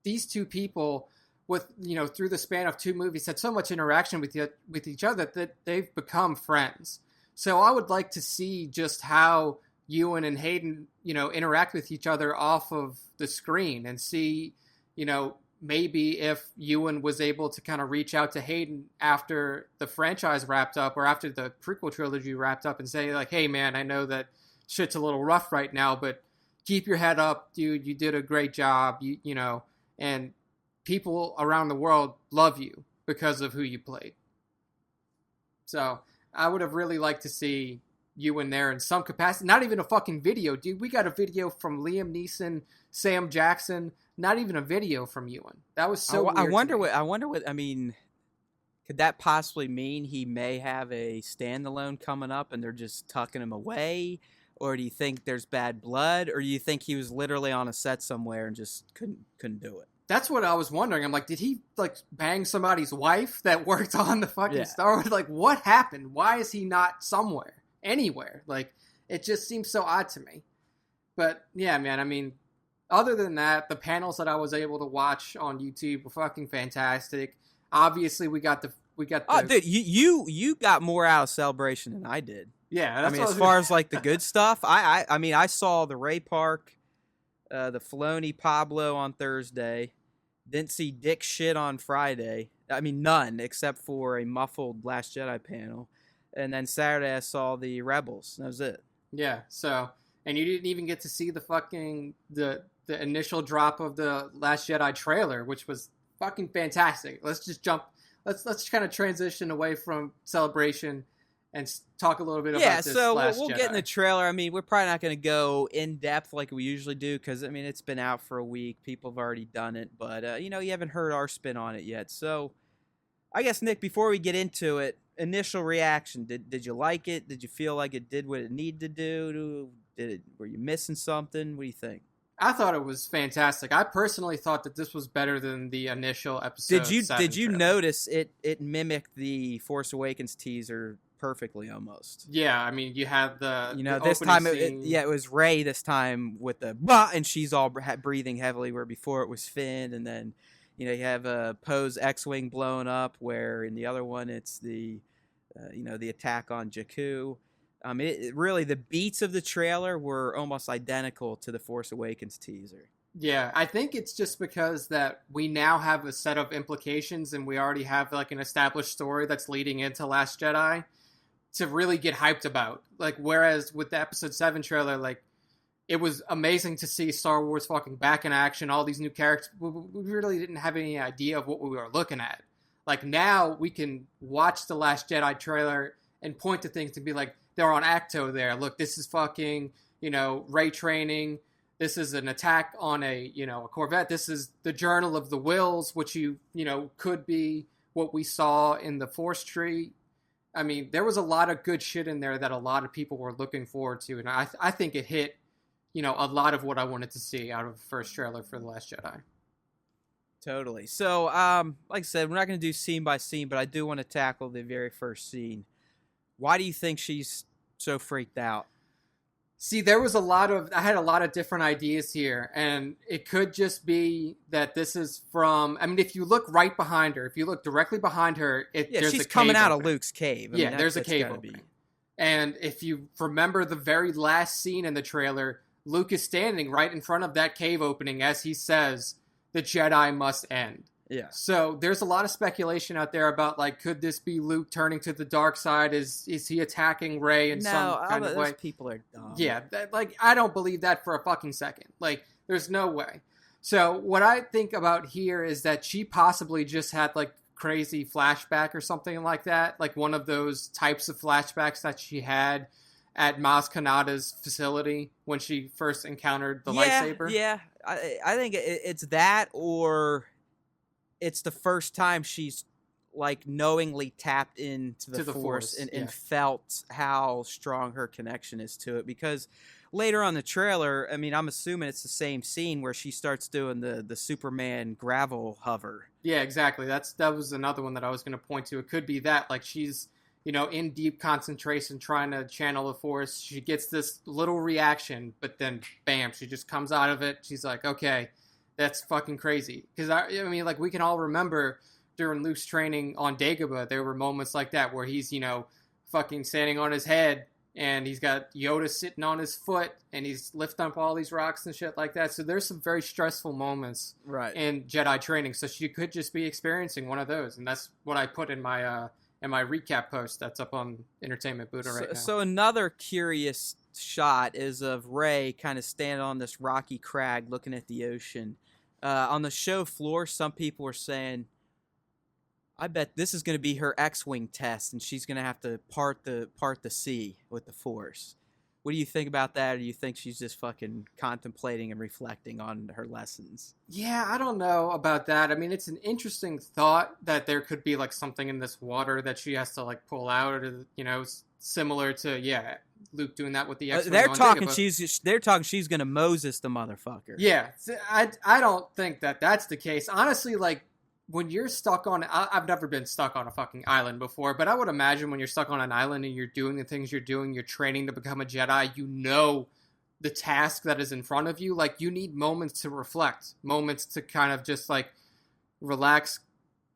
these two people, with through the span of two movies, had so much interaction with each other that they've become friends. So I would like to see just how Ewan and Hayden interact with each other off of the screen, and see maybe if Ewan was able to kind of reach out to Hayden after the franchise wrapped up, or after the prequel trilogy wrapped up, and say, like, hey man, I know that shit's a little rough right now, but keep your head up, dude. You did a great job. You know, and people around the world love you because of who you played. So I would have really liked to see you in there in some capacity. Not even a fucking video, dude. We got a video from Liam Neeson, Sam Jackson. Not even a video from Ewan. That was so. I weird wonder to me. what. I wonder what. I mean, could that possibly mean he may have a standalone coming up, and they're just tucking him away? Or do you think there's bad blood? Or do you think he was literally on a set somewhere and just couldn't do it? That's what I was wondering. I'm like, did he like bang somebody's wife that worked on the fucking Star Wars? Like, what happened? Why is he not somewhere, anywhere? Like, it just seems so odd to me. But yeah, man. I mean, other than that, the panels that I was able to watch on YouTube were fucking fantastic. Obviously, we got the. Oh, dude, you got more out of Celebration than I did. Yeah, that's as far as like the good stuff, I mean, I saw the Ray Park, the Filoni Pablo on Thursday. Didn't see dick shit on Friday. I mean, none except for a muffled Last Jedi panel. And then Saturday I saw the Rebels. That was it. Yeah. So, and you didn't even get to see the fucking the initial drop of the Last Jedi trailer, which was fucking fantastic. Let's just jump. Let's kind of transition away from Celebration and talk a little bit about this Last Jedi. We'll get in the trailer. I mean, we're probably not going to go in depth like we usually do because, I mean, it's been out for a week. People have already done it. But, you know, you haven't heard our spin on it yet. So, I guess, Nick, before we get into it, initial reaction. Did you like it? Did you feel like it did what it needed to do? Were you missing something? What do you think? I thought it was fantastic. I personally thought that this was better than the initial episode. Did you notice it mimicked the Force Awakens teaser perfectly almost? Yeah, I mean, you have this time it was Rey this time with the bah, and she's all breathing heavily, where before it was Finn, and then you have a Poe's X-wing blown up, where in the other one it's the the attack on Jakku. Really, the beats of the trailer were almost identical to the Force Awakens teaser. Yeah, I think it's just because that we now have a set of implications and we already have like an established story that's leading into Last Jedi to really get hyped about. Like, whereas with the Episode 7 trailer, like, it was amazing to see Star Wars fucking back in action, all these new characters. We really didn't have any idea of what we were looking at. Like, now we can watch the Last Jedi trailer and point to things and be like, they're on Acto there. Look, this is fucking, Ray training. This is an attack on a Corvette. This is the Journal of the Wills, which could be what we saw in the Force Tree. I mean, there was a lot of good shit in there that a lot of people were looking forward to. And I think it hit, a lot of what I wanted to see out of the first trailer for The Last Jedi. Totally. So, like I said, we're not going to do scene by scene, but I do want to tackle the very first scene. Why do you think she's so freaked out? See, I had a lot of different ideas here, and it could just be that this is from, I mean, if you look right behind her, if you look directly behind her, there's she's a cave coming out opening. of Luke's cave. There's a cave opening. And if you remember the very last scene in the trailer, Luke is standing right in front of that cave opening as he says, "The Jedi must end." Yeah. So there's a lot of speculation out there about, like, could this be Luke turning to the dark side? Is he attacking Rey in some kind of way? Those people are dumb. Yeah, I don't believe that for a fucking second. Like, there's no way. So what I think about here is that she possibly just had, like, crazy flashback or something like that. Like, one of those types of flashbacks that she had at Maz Kanata's facility when she first encountered the lightsaber. Yeah, I think it's that, or it's the first time she's like knowingly tapped into the Force and felt how strong her connection is to it. Because later on in the trailer, I mean, I'm assuming it's the same scene where she starts doing the Superman gravel hover. Yeah, exactly. That was another one that I was going to point to. It could be that, like, she's, in deep concentration trying to channel the Force. She gets this little reaction, but then bam, she just comes out of it. She's like, okay, that's fucking crazy. Because, I mean, like, we can all remember during Luke's training on Dagobah, there were moments like that where he's, fucking standing on his head and he's got Yoda sitting on his foot and he's lifting up all these rocks and shit like that. So there's some very stressful moments in Jedi training. So she could just be experiencing one of those. And that's what I put in my recap post that's up on Entertainment Buddha right now. So another curious shot is of Rey kind of standing on this rocky crag looking at the ocean. On the show floor, some people are saying, I bet this is going to be her X-Wing test, and she's going to have to part the sea with the Force. What do you think about that, or do you think she's just fucking contemplating and reflecting on her lessons? Yeah, I don't know about that. I mean, it's an interesting thought that there could be, like, something in this water that she has to, like, pull out, or, you know, similar to, Luke doing that with the X-Wing. They're talking she's going to Moses the motherfucker. Yeah, I don't think that that's the case. Honestly, like, when you're stuck on... I've never been stuck on a fucking island before, but I would imagine when you're stuck on an island and you're doing the things you're doing, you're training to become a Jedi, you know the task that is in front of you. Like, you need moments to reflect, moments to kind of just, like, relax,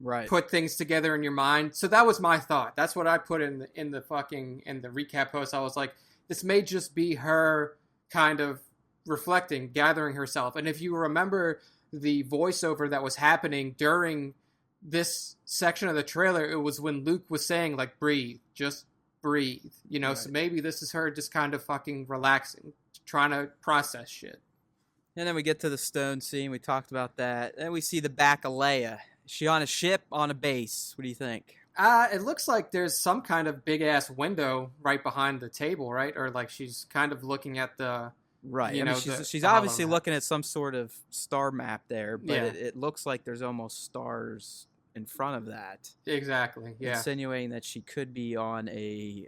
right, put things together in your mind. So that was my thought. That's what I put in the recap post. I was like, this may just be her kind of reflecting, gathering herself. And if you remember the voiceover that was happening during this section of the trailer, it was when Luke was saying, like, breathe, just breathe, you know. Right. So maybe this is her just kind of fucking relaxing, trying to process shit. And then we get to the stone scene. We talked about that. Then we see the back of Leia. Is she on a ship, on a base? What do you think? It looks like there's some kind of big ass window right behind the table, right? Or like she's kind of looking at the... Right. You know, she's obviously looking at some sort of star map there, but it looks like there's almost stars in front of that. Exactly. Yeah. Insinuating that she could be on a,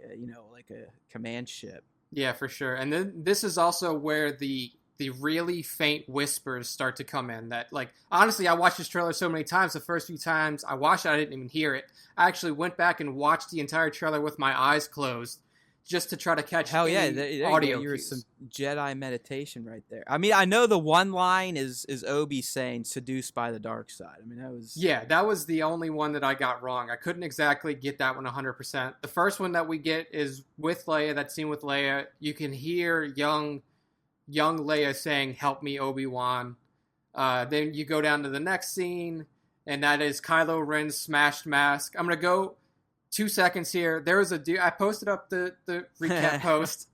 like a command ship. Yeah, for sure. And then this is also where the really faint whispers start to come in. That, like, honestly, I watched this trailer so many times. The first few times I watched it, I didn't even hear it. I actually went back and watched the entire trailer with my eyes closed, just to try to catch audio cues. Some Jedi meditation right there. I mean, I know the one line is Obi saying "seduced by the dark side." I mean, that was the only one that I got wrong. I couldn't exactly get that one 100%. The first one that we get is with Leia. That scene with Leia, you can hear young Leia saying, "Help me, Obi-Wan." Then you go down to the next scene, and that is Kylo Ren's smashed mask. I'm gonna go 2 seconds here. There was a dude. I posted up the recap post.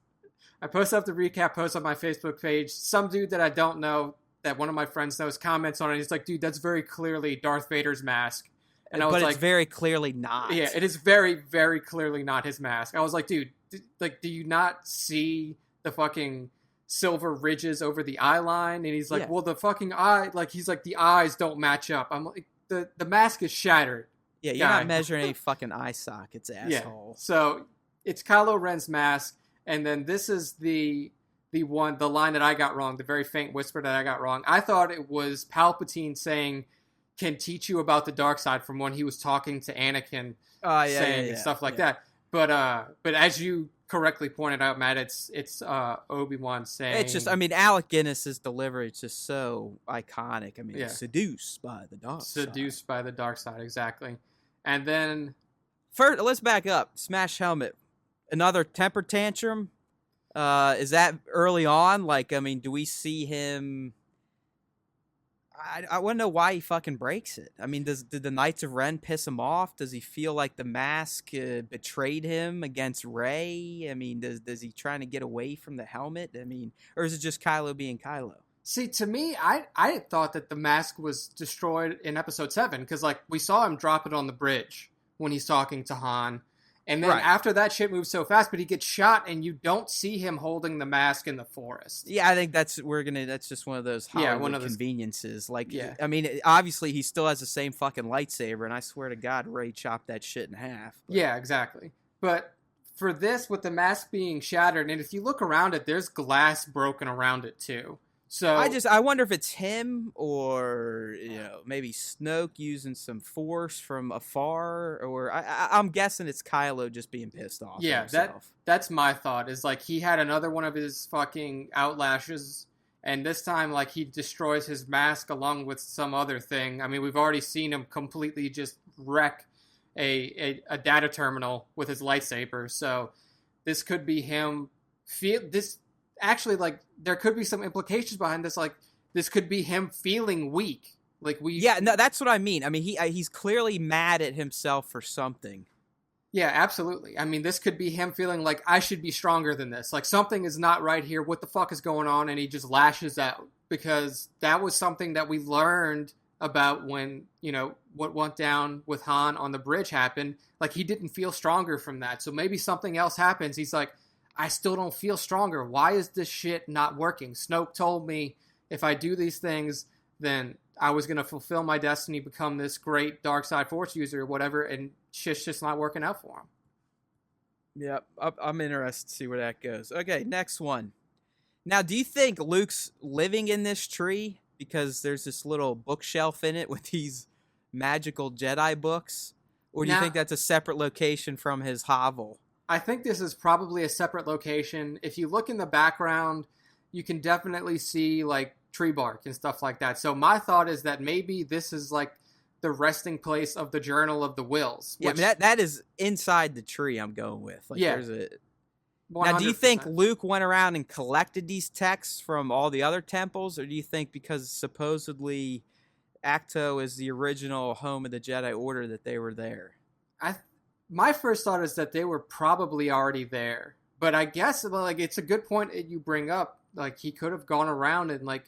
I posted up the recap post on my Facebook page. Some dude that I don't know, that one of my friends knows, comments on it. He's like, "Dude, that's very clearly Darth Vader's mask." And I was like, "It's very clearly not." Yeah, it is very, very clearly not his mask. I was like, "Dude, do you not see the fucking silver ridges over the eye line?" And he's like, "Well, the fucking eye, like," he's like, "the eyes don't match up." I'm like, the mask is shattered. Yeah, you're not measuring any fucking eye sockets, asshole. Yeah. So it's Kylo Ren's mask, and then this is the line that I got wrong, the very faint whisper that I got wrong. I thought it was Palpatine saying, "Can teach you about the dark side," from when he was talking to Anakin, saying stuff like that. But as you correctly pointed out, Matt, it's Obi-Wan saying... It's just, I mean, Alec Guinness's delivery is just so iconic. I mean, seduced by the dark side. Seduced by the dark side, exactly. And then... First, let's back up. Smash helmet. Another temper tantrum? Is that early on? Like, I mean, do we see him... I want to know why he fucking breaks it. I mean, did the Knights of Ren piss him off? Does he feel like the mask betrayed him against Rey? I mean, does he trying to get away from the helmet? I mean, or is it just Kylo being Kylo? See, to me, I thought that the mask was destroyed in Episode 7, because, like, we saw him drop it on the bridge when he's talking to Han. And then after that, shit moves so fast, but he gets shot, and you don't see him holding the mask in the forest. Yeah, I think that's just one of those Hollywood conveniences. Like, I mean, obviously he still has the same fucking lightsaber, and I swear to God, Rey chopped that shit in half. But. Yeah, exactly. But for this, with the mask being shattered, and if you look around it, there's glass broken around it too. So I wonder if it's him or maybe Snoke using some force from afar, or I'm guessing it's Kylo just being pissed off. Yeah, that's my thought. Is like he had another one of his fucking outlashes, and this time like he destroys his mask along with some other thing. I mean, we've already seen him completely just wreck a data terminal with his lightsaber. So this could be him. Actually, like, there could be some implications behind this. Like, this could be him feeling weak. Like, Yeah, no, that's what I mean. I mean, he's clearly mad at himself for something. Yeah, absolutely. I mean, this could be him feeling like, I should be stronger than this. Like, something is not right here. What the fuck is going on? And he just lashes out, because that was something that we learned about when, what went down with Han on the bridge happened. Like, he didn't feel stronger from that. So maybe something else happens. He's like, I still don't feel stronger. Why is this shit not working? Snoke told me if I do these things, then I was going to fulfill my destiny, become this great dark side force user or whatever, and shit's just not working out for him. Yep, I'm interested to see where that goes. Okay, next one. Now, do you think Luke's living in this tree because there's this little bookshelf in it with these magical Jedi books? Or do you think that's a separate location from his hovel? I think this is probably a separate location. If you look in the background, you can definitely see, like, tree bark and stuff like that. So my thought is that maybe this is, like, the resting place of the Journal of the Wills. Which, yeah, I mean, that is inside the tree I'm going with. Like, yeah. There's a... 100%. Now, do you think Luke went around and collected these texts from all the other temples? Or do you think because supposedly Acto is the original home of the Jedi Order that they were there? My first thought is that they were probably already there. But I guess, like, it's a good point that you bring up. Like, he could have gone around and, like,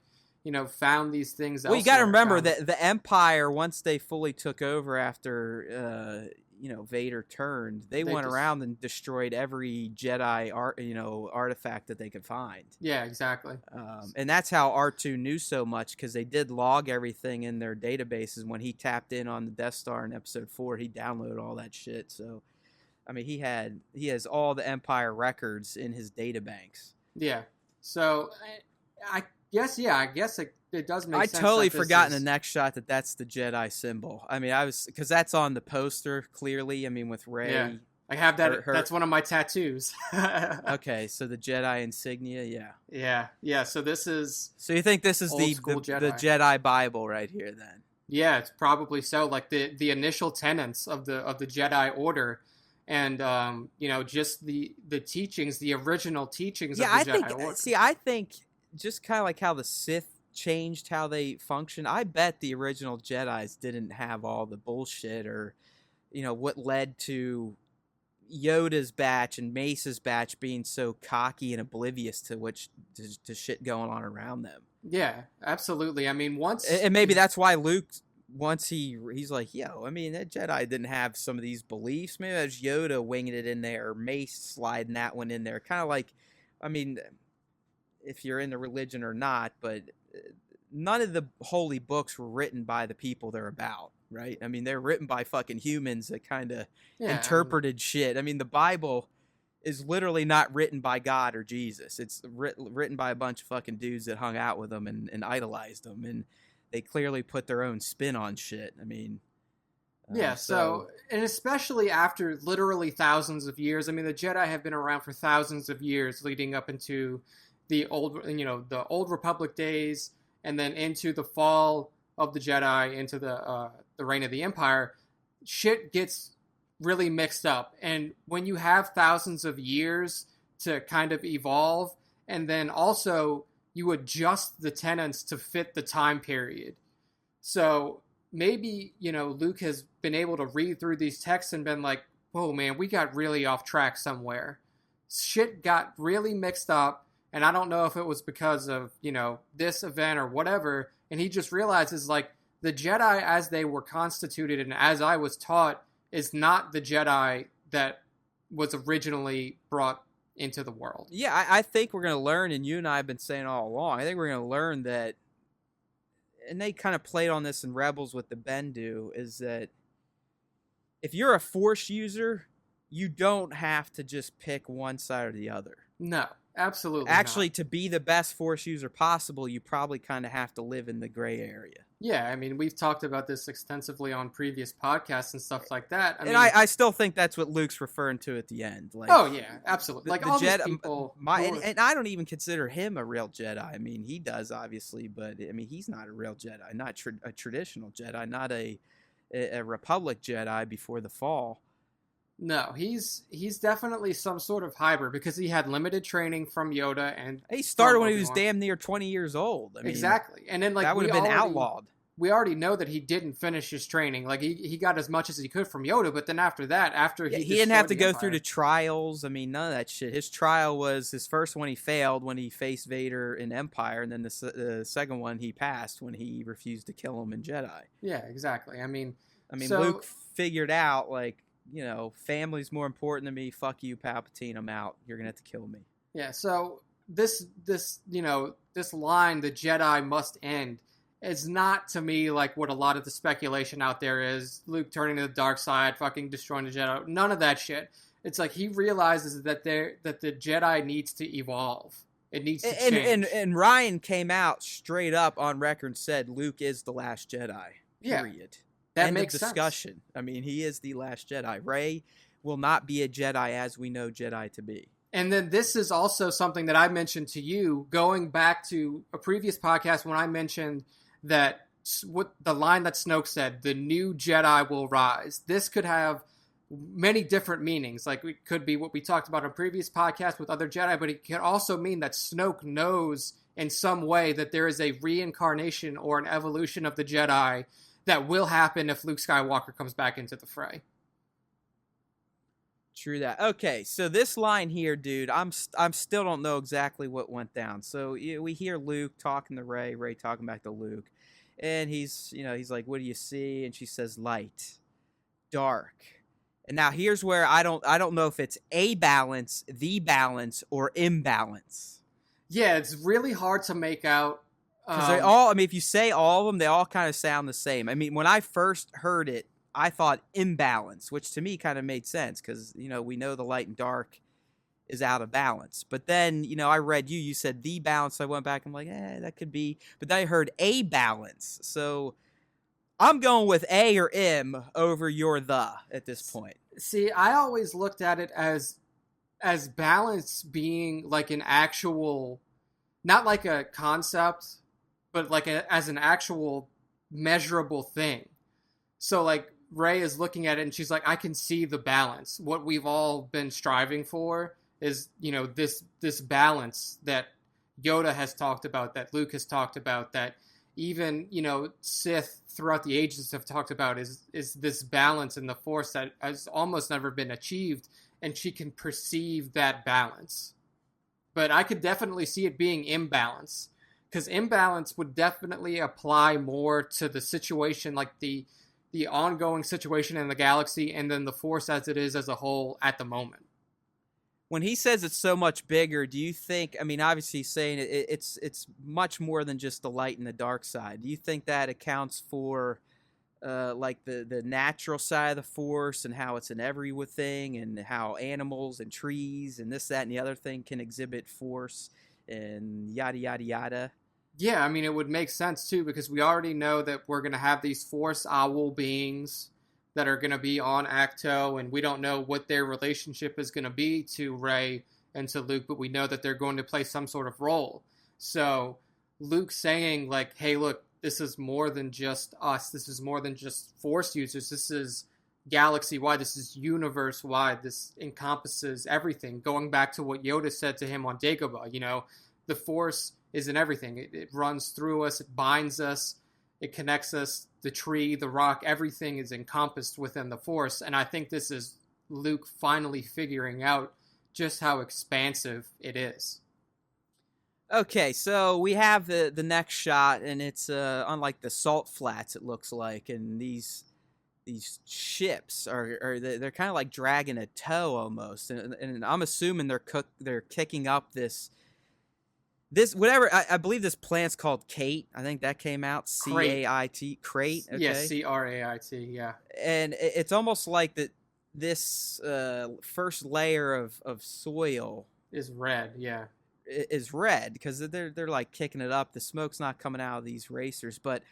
found these things elsewhere. Well, you got to remember that the Empire, once they fully took over after, Vader turned, they went around and destroyed every Jedi artifact that they could find. Yeah, exactly. And that's how R2 knew so much, because they did log everything in their databases. When he tapped in on the Death Star in Episode 4, he downloaded all that shit. So, I mean, he has all the Empire records in his databanks. Yeah. So, I guess it does make sense. I totally forgot in the next shot that's the Jedi symbol. I mean, because that's on the poster clearly. I mean, with Rey. Yeah, I have that. That's one of my tattoos. Okay, so the Jedi insignia, yeah. Yeah. So this is. So you think this is the Jedi Bible right here, then? Yeah, it's probably so. Like the initial tenets of the Jedi Order. And just the teachings, the original teachings of the Jedi Order. I think just kind of like how the Sith changed how they function. I bet the original Jedis didn't have all the bullshit or, what led to Yoda's batch and Mace's batch being so cocky and oblivious to shit going on around them. Yeah, absolutely. I mean, and maybe that's why Luke. Once he's like, yo, I mean, that Jedi didn't have some of these beliefs. Maybe that's Yoda winging it in there, or Mace sliding that one in there. Kind of like, I mean, if you're in the religion or not, but none of the holy books were written by the people they're about, right? I mean, they're written by fucking humans that kind of interpreted shit. I mean, the Bible is literally not written by God or Jesus. It's written by a bunch of fucking dudes that hung out with them and idolized them, and they clearly put their own spin on shit. I mean, so and especially after literally thousands of years. I mean, the Jedi have been around for thousands of years, leading up into the old Republic days, and then into the fall of the Jedi, into the reign of the Empire. Shit gets really mixed up, and when you have thousands of years to kind of evolve, and then also you adjust the tenets to fit the time period. So maybe, Luke has been able to read through these texts and been like, whoa, man, we got really off track somewhere. Shit got really mixed up, and I don't know if it was because of, this event or whatever, and he just realizes, like, the Jedi as they were constituted and as I was taught is not the Jedi that was originally brought into the world. Yeah, I think we're going to learn, and you and I have been saying all along, I think we're going to learn that, and they kind of played on this in Rebels with the Bendu, is that if you're a Force user, you don't have to just pick one side or the other. No, absolutely Actually, not. To be the best Force user possible, you probably kind of have to live in the gray area. Yeah, I mean, we've talked about this extensively on previous podcasts and stuff like that. I still think that's what Luke's referring to at the end. Like, oh, yeah, absolutely. Like, all Jedi, these people... and I don't even consider him a real Jedi. I mean, he does, obviously, but, I mean, he's not a real Jedi. Not a traditional Jedi. Not a Republic Jedi before the fall. No, he's definitely some sort of hybrid, because he had limited training from Yoda, and he started when he was damn near 20 years old. I mean, exactly, and then like that would have been outlawed. we already know that he didn't finish his training. Like, he got as much as he could from Yoda, but then after that, he didn't have to go through the trials. I mean, none of that shit. His trial was his first one he failed when he faced Vader in Empire, and then the second one he passed when he refused to kill him in Jedi. Yeah, exactly. I mean, Luke figured out, like, family's more important than me. Fuck you, Palpatine. I'm out. You're gonna have to kill me. Yeah. So this line, "the Jedi must end," is not, to me, like what a lot of the speculation out there is. Luke turning to the dark side, fucking destroying the Jedi. None of that shit. It's like he realizes that the Jedi needs to evolve. It needs to change. And Ryan came out straight up on record and said Luke is the last Jedi. Period. Yeah, that End makes of discussion. sense. I mean, he is the last Jedi. Rey will not be a Jedi as we know Jedi to be. And then this is also something that I mentioned to you, going back to a previous podcast when I mentioned that what the line that Snoke said, "the new Jedi will rise." This could have many different meanings. Like, it could be what we talked about on previous podcasts with other Jedi, but it could also mean that Snoke knows in some way that there is a reincarnation or an evolution of the Jedi that will happen if Luke Skywalker comes back into the fray. True that. Okay, so this line here, dude, I'm still don't know exactly what went down. So we hear Luke talking to Rey, Rey talking back to Luke, and he's like, "What do you see?" And she says, "Light, dark." And now here's where I don't know if it's a balance, the balance, or imbalance. Yeah, it's really hard to make out. Because they all, I mean, if you say all of them, they all kind of sound the same. I mean, when I first heard it, I thought imbalance, which to me kind of made sense because, we know the light and dark is out of balance. But then, I read you said the balance. So I went back and I'm like, that could be. But then I heard a balance. So I'm going with A or M over your the at this point. See, I always looked at it as balance being like an actual, not like a concept, but like as an actual measurable thing. So like Rey is looking at it and she's like, I can see the balance. What we've all been striving for is, this balance that Yoda has talked about, that Luke has talked about, that even, Sith throughout the ages have talked about, is this balance in the Force that has almost never been achieved, and she can perceive that balance. But I could definitely see it being imbalance, because imbalance would definitely apply more to the situation, like the ongoing situation in the galaxy, and then the Force as it is as a whole at the moment. When he says it's so much bigger, do you think, I mean, obviously he's saying it's much more than just the light and the dark side. Do you think that accounts for like the natural side of the Force and how it's an everything and how animals and trees and this, that, and the other thing can exhibit Force and yada, yada, yada? Yeah, I mean, it would make sense too, because we already know that we're going to have these Force owl beings that are going to be on Acto, and we don't know what their relationship is going to be to Rey and to Luke, but we know that they're going to play some sort of role. So Luke saying, like, hey, look, this is more than just us. This is more than just Force users. This is galaxy-wide. This is universe-wide. This encompasses everything. Going back to what Yoda said to him on Dagobah, the Force is in everything. It runs through us. It binds us. It connects us. The tree, the rock, everything is encompassed within the Force. And I think this is Luke finally figuring out just how expansive it is. Okay, so we have the next shot, and it's on like the salt flats, it looks like, and these ships they're kind of like dragging a tow almost, and I'm assuming they're kicking up this whatever, I believe this plant's called Kate. I think that came out. Cait. Crate. Okay. Yeah, Crait. Yeah. And it's almost like this first layer of soil is red. Yeah. Is red because they're like kicking it up. The smoke's not coming out of these racers. But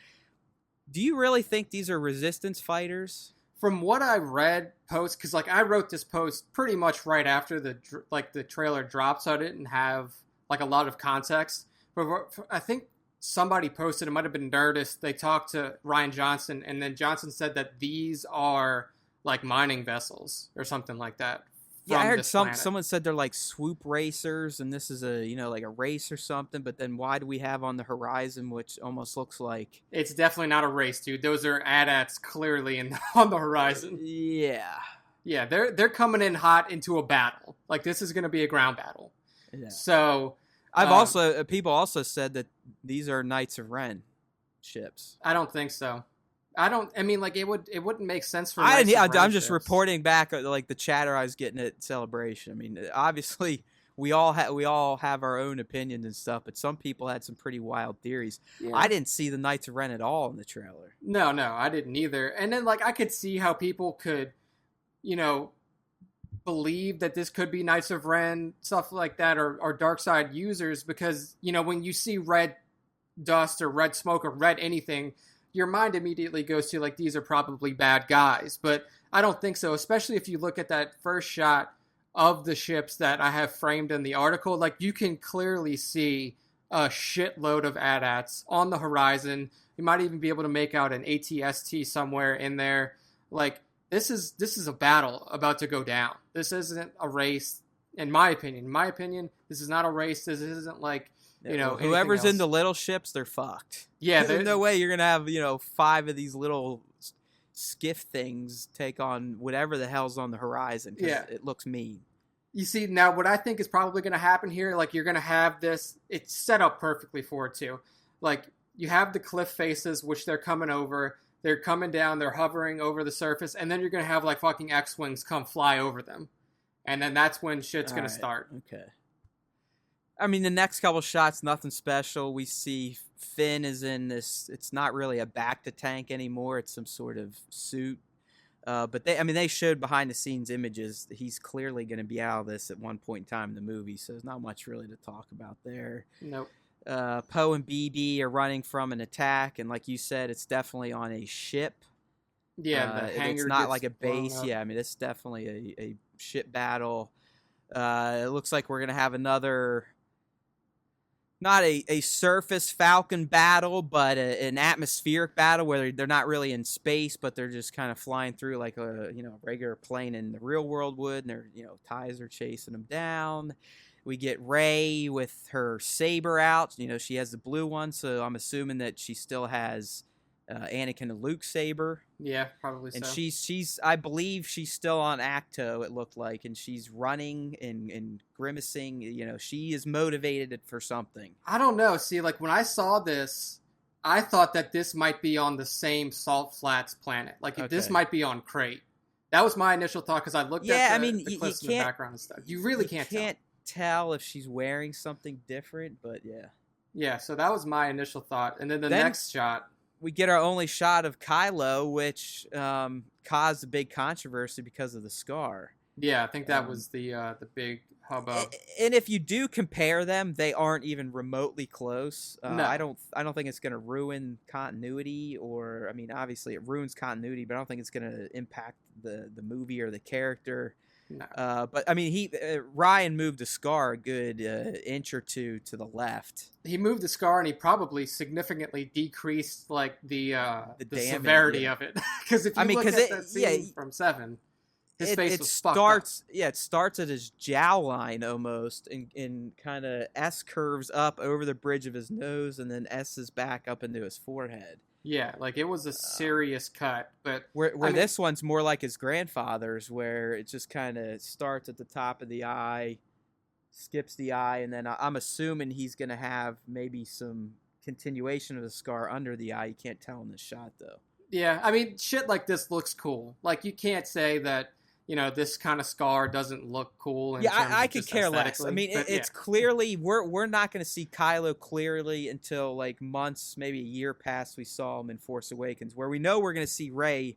do you really think these are resistance fighters? From what I read post, because like I wrote this post pretty much right after the trailer dropped, so I didn't have like a lot of context, but I think somebody posted, it might have been Nerdist, they talked to Rian Johnson, and then Johnson said that these are like mining vessels or something like that Yeah, I from heard this planet. someone said they're like swoop racers, and this is a like a race or something. But then why do we have on the horizon, which almost looks like It's definitely not a race, dude. Those are AT-ATs clearly on the horizon. yeah, Yeah, they're coming in hot into a battle. Like this is going to be a ground battle. yeah. So I've also people also said that these are Knights of Ren ships. I don't think so. I mean, like it wouldn't make sense for. I'm Knights of Ren just ships. reporting back like the chatter I was getting at Celebration. I mean, obviously we all have our own opinions and stuff, but some people had some pretty wild theories. Yeah. I didn't see the Knights of Ren at all in the trailer. No, I didn't either. And then like I could see how people could, believe that this could be Knights of Ren, stuff like that, or dark side users, because when you see red dust or red smoke or red anything, your mind immediately goes to like these are probably bad guys. But I don't think so, especially if you look at that first shot of the ships that I have framed in the article. Like you can clearly see a shitload of AT-ATs on the horizon. You might even be able to make out an ATST somewhere in there. Like this is a battle about to go down. This isn't a race, in my opinion. In my opinion, this is not a race. This isn't like whoever's in the little ships, they're fucked. Yeah, there's no way you're gonna have 5 of these little skiff things take on whatever the hell's on the horizon. Yeah, it looks mean. You see, now what I think is probably going to happen here, like you're going to have this, it's set up perfectly for it too. Like you have the cliff faces, which they're coming over, they're coming down, they're hovering over the surface, and then you're going to have like fucking X-Wings come fly over them. And then that's when shit's going to start. Okay. I mean, the next couple shots, nothing special. We see Finn is in this, it's not really a Bacta tank anymore, it's some sort of suit. But they showed behind the scenes images. He's clearly going to be out of this at one point in time in the movie, so there's not much really to talk about there. Nope. Poe and BB are running from an attack, and like you said, it's definitely on a ship. Yeah, the hangar. It's not like a base. Yeah, I mean, it's definitely a ship battle. It looks like we're going to have another, not a surface Falcon battle, but an atmospheric battle where they're not really in space, but they're just kind of flying through like a regular plane in the real world would, and their ties are chasing them down. We get Rey with her saber out. She has the blue one, so I'm assuming that she still has Anakin and Luke's saber. Yeah, probably so. And she's I believe she's still on Acto, it looked like, and she's running and grimacing. She is motivated for something. I don't know. See, like when I saw this, I thought that this might be on the same Salt Flats planet. Like this might be on Crate. That was my initial thought because I looked at the clips in the background and stuff. You really can't tell if she's wearing something different, but yeah. Yeah, so that was my initial thought. And then the next shot, we get our only shot of Kylo, which caused a big controversy because of the scar. Yeah, I think that was the big hubbub. And if you do compare them, they aren't even remotely close. No. I don't think it's going to ruin continuity, or obviously it ruins continuity, but I don't think it's going to impact the movie or the character. No. But Ryan moved the scar a good inch or two to the left. He moved the scar, and he probably significantly decreased like the severity of it. Because if you look at that scene from 7, his face was fucked up. It starts at his jowline almost, and kind of S curves up over the bridge of his nose, and then S's back up into his forehead. Yeah, like it was a serious cut, but where this one's more like his grandfather's, where it just kind of starts at the top of the eye, skips the eye, and then I'm assuming he's going to have maybe some continuation of the scar under the eye. You can't tell in this shot, though. Yeah, shit like this looks cool. Like, you can't say that, this kind of scar doesn't look cool. I could care less. It's clearly, we're not going to see Kylo clearly until like months, maybe a year past we saw him in Force Awakens, where we know we're going to see Rey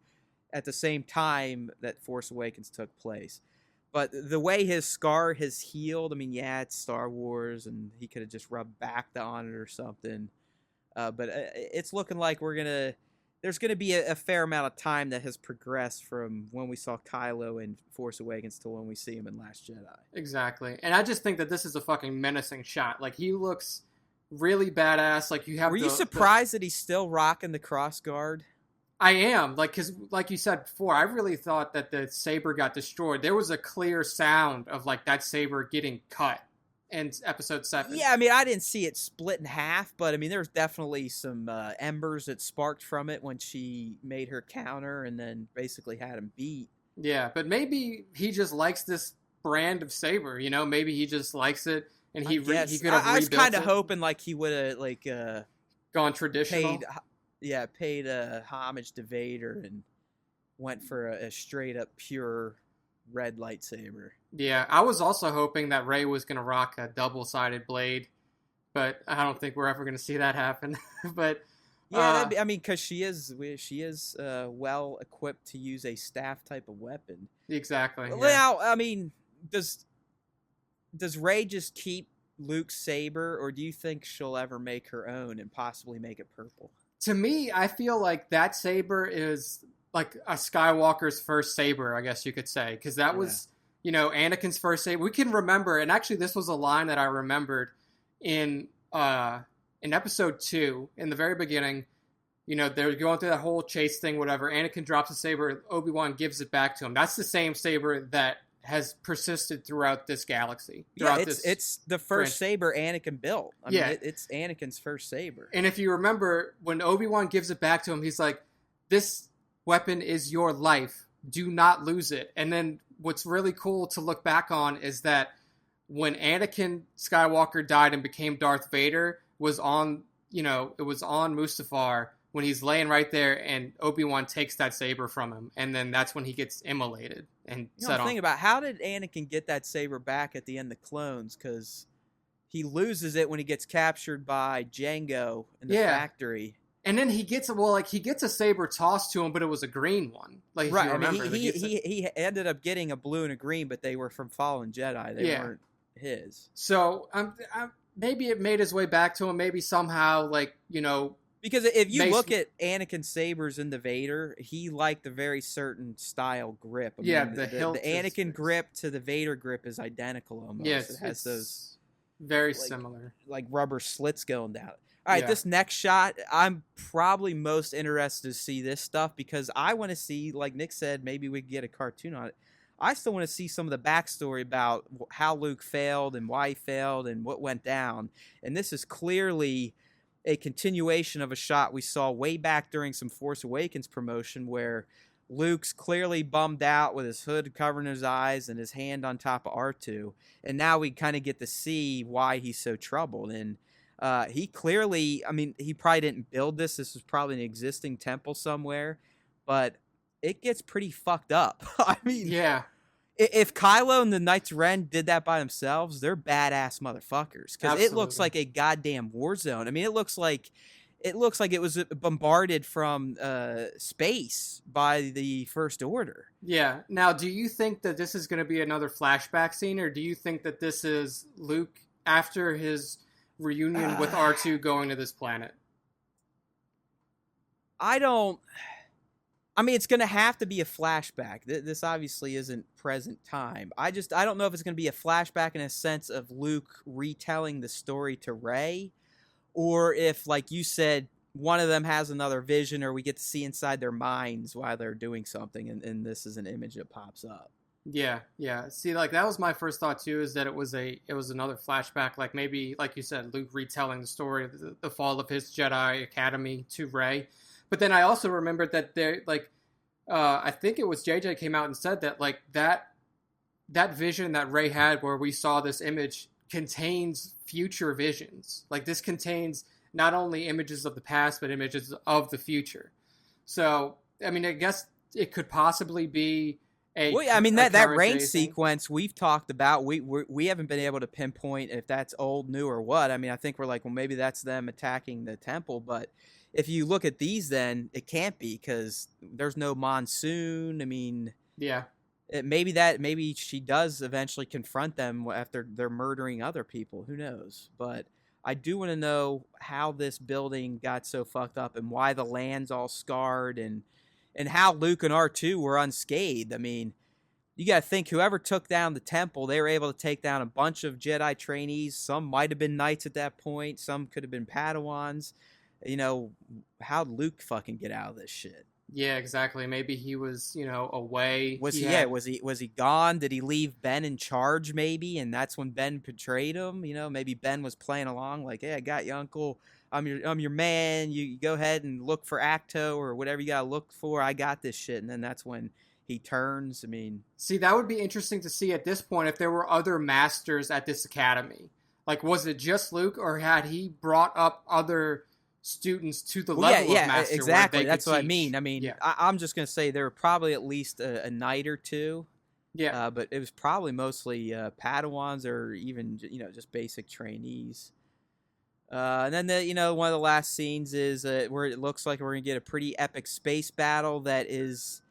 at the same time that Force Awakens took place. But the way his scar has healed, it's Star Wars, and he could have just rubbed Bacta on it or something. But it's looking like there's going to be a fair amount of time that has progressed from when we saw Kylo in Force Awakens to when we see him in Last Jedi. Exactly. And I just think that this is a fucking menacing shot. Like, he looks really badass. Like, you have Were you surprised that he's still rocking the cross guard? I am, like, because like you said before, I really thought that the saber got destroyed. There was a clear sound of like that saber getting cut in episode 7. Yeah, I mean, I didn't see it split in half, but I mean, there's definitely some embers that sparked from it when she made her counter and then basically had him beat. Yeah, but maybe he just likes this brand of saber. You know, maybe he just likes it, and he could have rebuilt I was kind of it, hoping like he would have gone traditional. paid homage to Vader and went for a straight up pure red lightsaber. Yeah, I was also hoping that Rey was going to rock a double-sided blade, but I don't think we're ever going to see that happen. But yeah, I mean, because she is well equipped to use a staff type of weapon. Exactly. Well, Yeah. now, I mean, does Rey just keep Luke's saber, or do you think she'll ever make her own and possibly make it purple? To me, I feel like that saber is like a Skywalker's first saber, I guess you could say, because that was, Anakin's first saber. We can remember, and actually, this was a line that I remembered in episode 2, in the very beginning. They're going through that whole chase thing, whatever. Anakin drops a saber, Obi-Wan gives it back to him. That's the same saber that has persisted throughout this galaxy. It's the first saber Anakin built. I mean, it's Anakin's first saber. And if you remember, when Obi-Wan gives it back to him, he's like, this weapon is your life. Do not lose it. And then what's really cool to look back on is that when Anakin Skywalker died and became Darth Vader, it was on Mustafar, when he's laying right there and Obi-Wan takes that saber from him, and then that's when he gets immolated and set on. Think about, how did Anakin get that saber back at the end of Clones? Because he loses it when he gets captured by Jango in the factory. And then he gets a saber tossed to him, but it was a green one. Like, right, if you remember, he ended up getting a blue and a green, but they were from Fallen Jedi. They weren't his. So maybe it made his way back to him. Maybe somehow, because if you look at Anakin's sabers in the Vader, he liked a very certain style grip. I mean, the Anakin grip to the Vader grip is identical almost. Yes, it has those very similar, like rubber slits going down. All right, this next shot, I'm probably most interested to see this stuff because I want to see, like Nick said, maybe we could get a cartoon on it. I still want to see some of the backstory about how Luke failed and why he failed and what went down. And this is clearly a continuation of a shot we saw way back during some Force Awakens promotion where Luke's clearly bummed out with his hood covering his eyes and his hand on top of R2. And now we kind of get to see why he's so troubled. And he clearly, I mean, he probably didn't build this. This was probably an existing temple somewhere. But it gets pretty fucked up. I mean, if Kylo and the Knights of Ren did that by themselves, they're badass motherfuckers. Because it looks like a goddamn war zone. I mean, it looks like it was bombarded from space by the First Order. Yeah. Now, do you think that this is going to be another flashback scene, or do you think that this is Luke after his reunion with R2 going to this planet? I mean, it's going to have to be a flashback. This obviously isn't present time. I don't know if it's going to be a flashback in a sense of Luke retelling the story to Rey, or if, like you said, one of them has another vision, or we get to see inside their minds while they're doing something, and this is an image that pops up. Yeah. See, like, that was my first thought too, is that it was another flashback, like maybe, like you said, Luke retelling the story of the fall of his Jedi Academy to Rey. But then I also remembered that I think it was JJ came out and said that, like, that vision that Rey had where we saw this image contains future visions. Like, this contains not only images of the past, but images of the future. So, I mean, I guess it could possibly be that range sequence we've talked about, we haven't been able to pinpoint if that's old, new, or what. I mean, I think we're like, well, maybe that's them attacking the temple, but if you look at these, then it can't be because there's no monsoon. I mean, maybe she does eventually confront them after they're murdering other people. Who knows? But I do want to know how this building got so fucked up and why the land's all scarred and how Luke and R2 were unscathed. I mean, you got to think, whoever took down the temple, they were able to take down a bunch of Jedi trainees. Some might have been knights at that point. Some could have been Padawans. How'd Luke fucking get out of this shit? Yeah, exactly. Maybe he was, away. Was He he? Yeah, had. was he gone? Did he leave Ben in charge? Maybe, and that's when Ben betrayed him. Maybe Ben was playing along, like, "Hey, I got you, Uncle. I'm your man. You go ahead and look for Acto or whatever you gotta look for. I got this shit." And then that's when he turns. I mean, See, that would be interesting to see at this point if there were other masters at this academy. Like, was it just Luke, or had he brought up other students to the well, yeah, level of yeah, master where exactly. they could That's what I teach? mean. I mean, Yeah, I'm just gonna say there were probably at least a night or two. yeah. But it was probably mostly Padawans or even just basic trainees. And then one of the last scenes is where it looks like we're gonna get a pretty epic space battle. That is,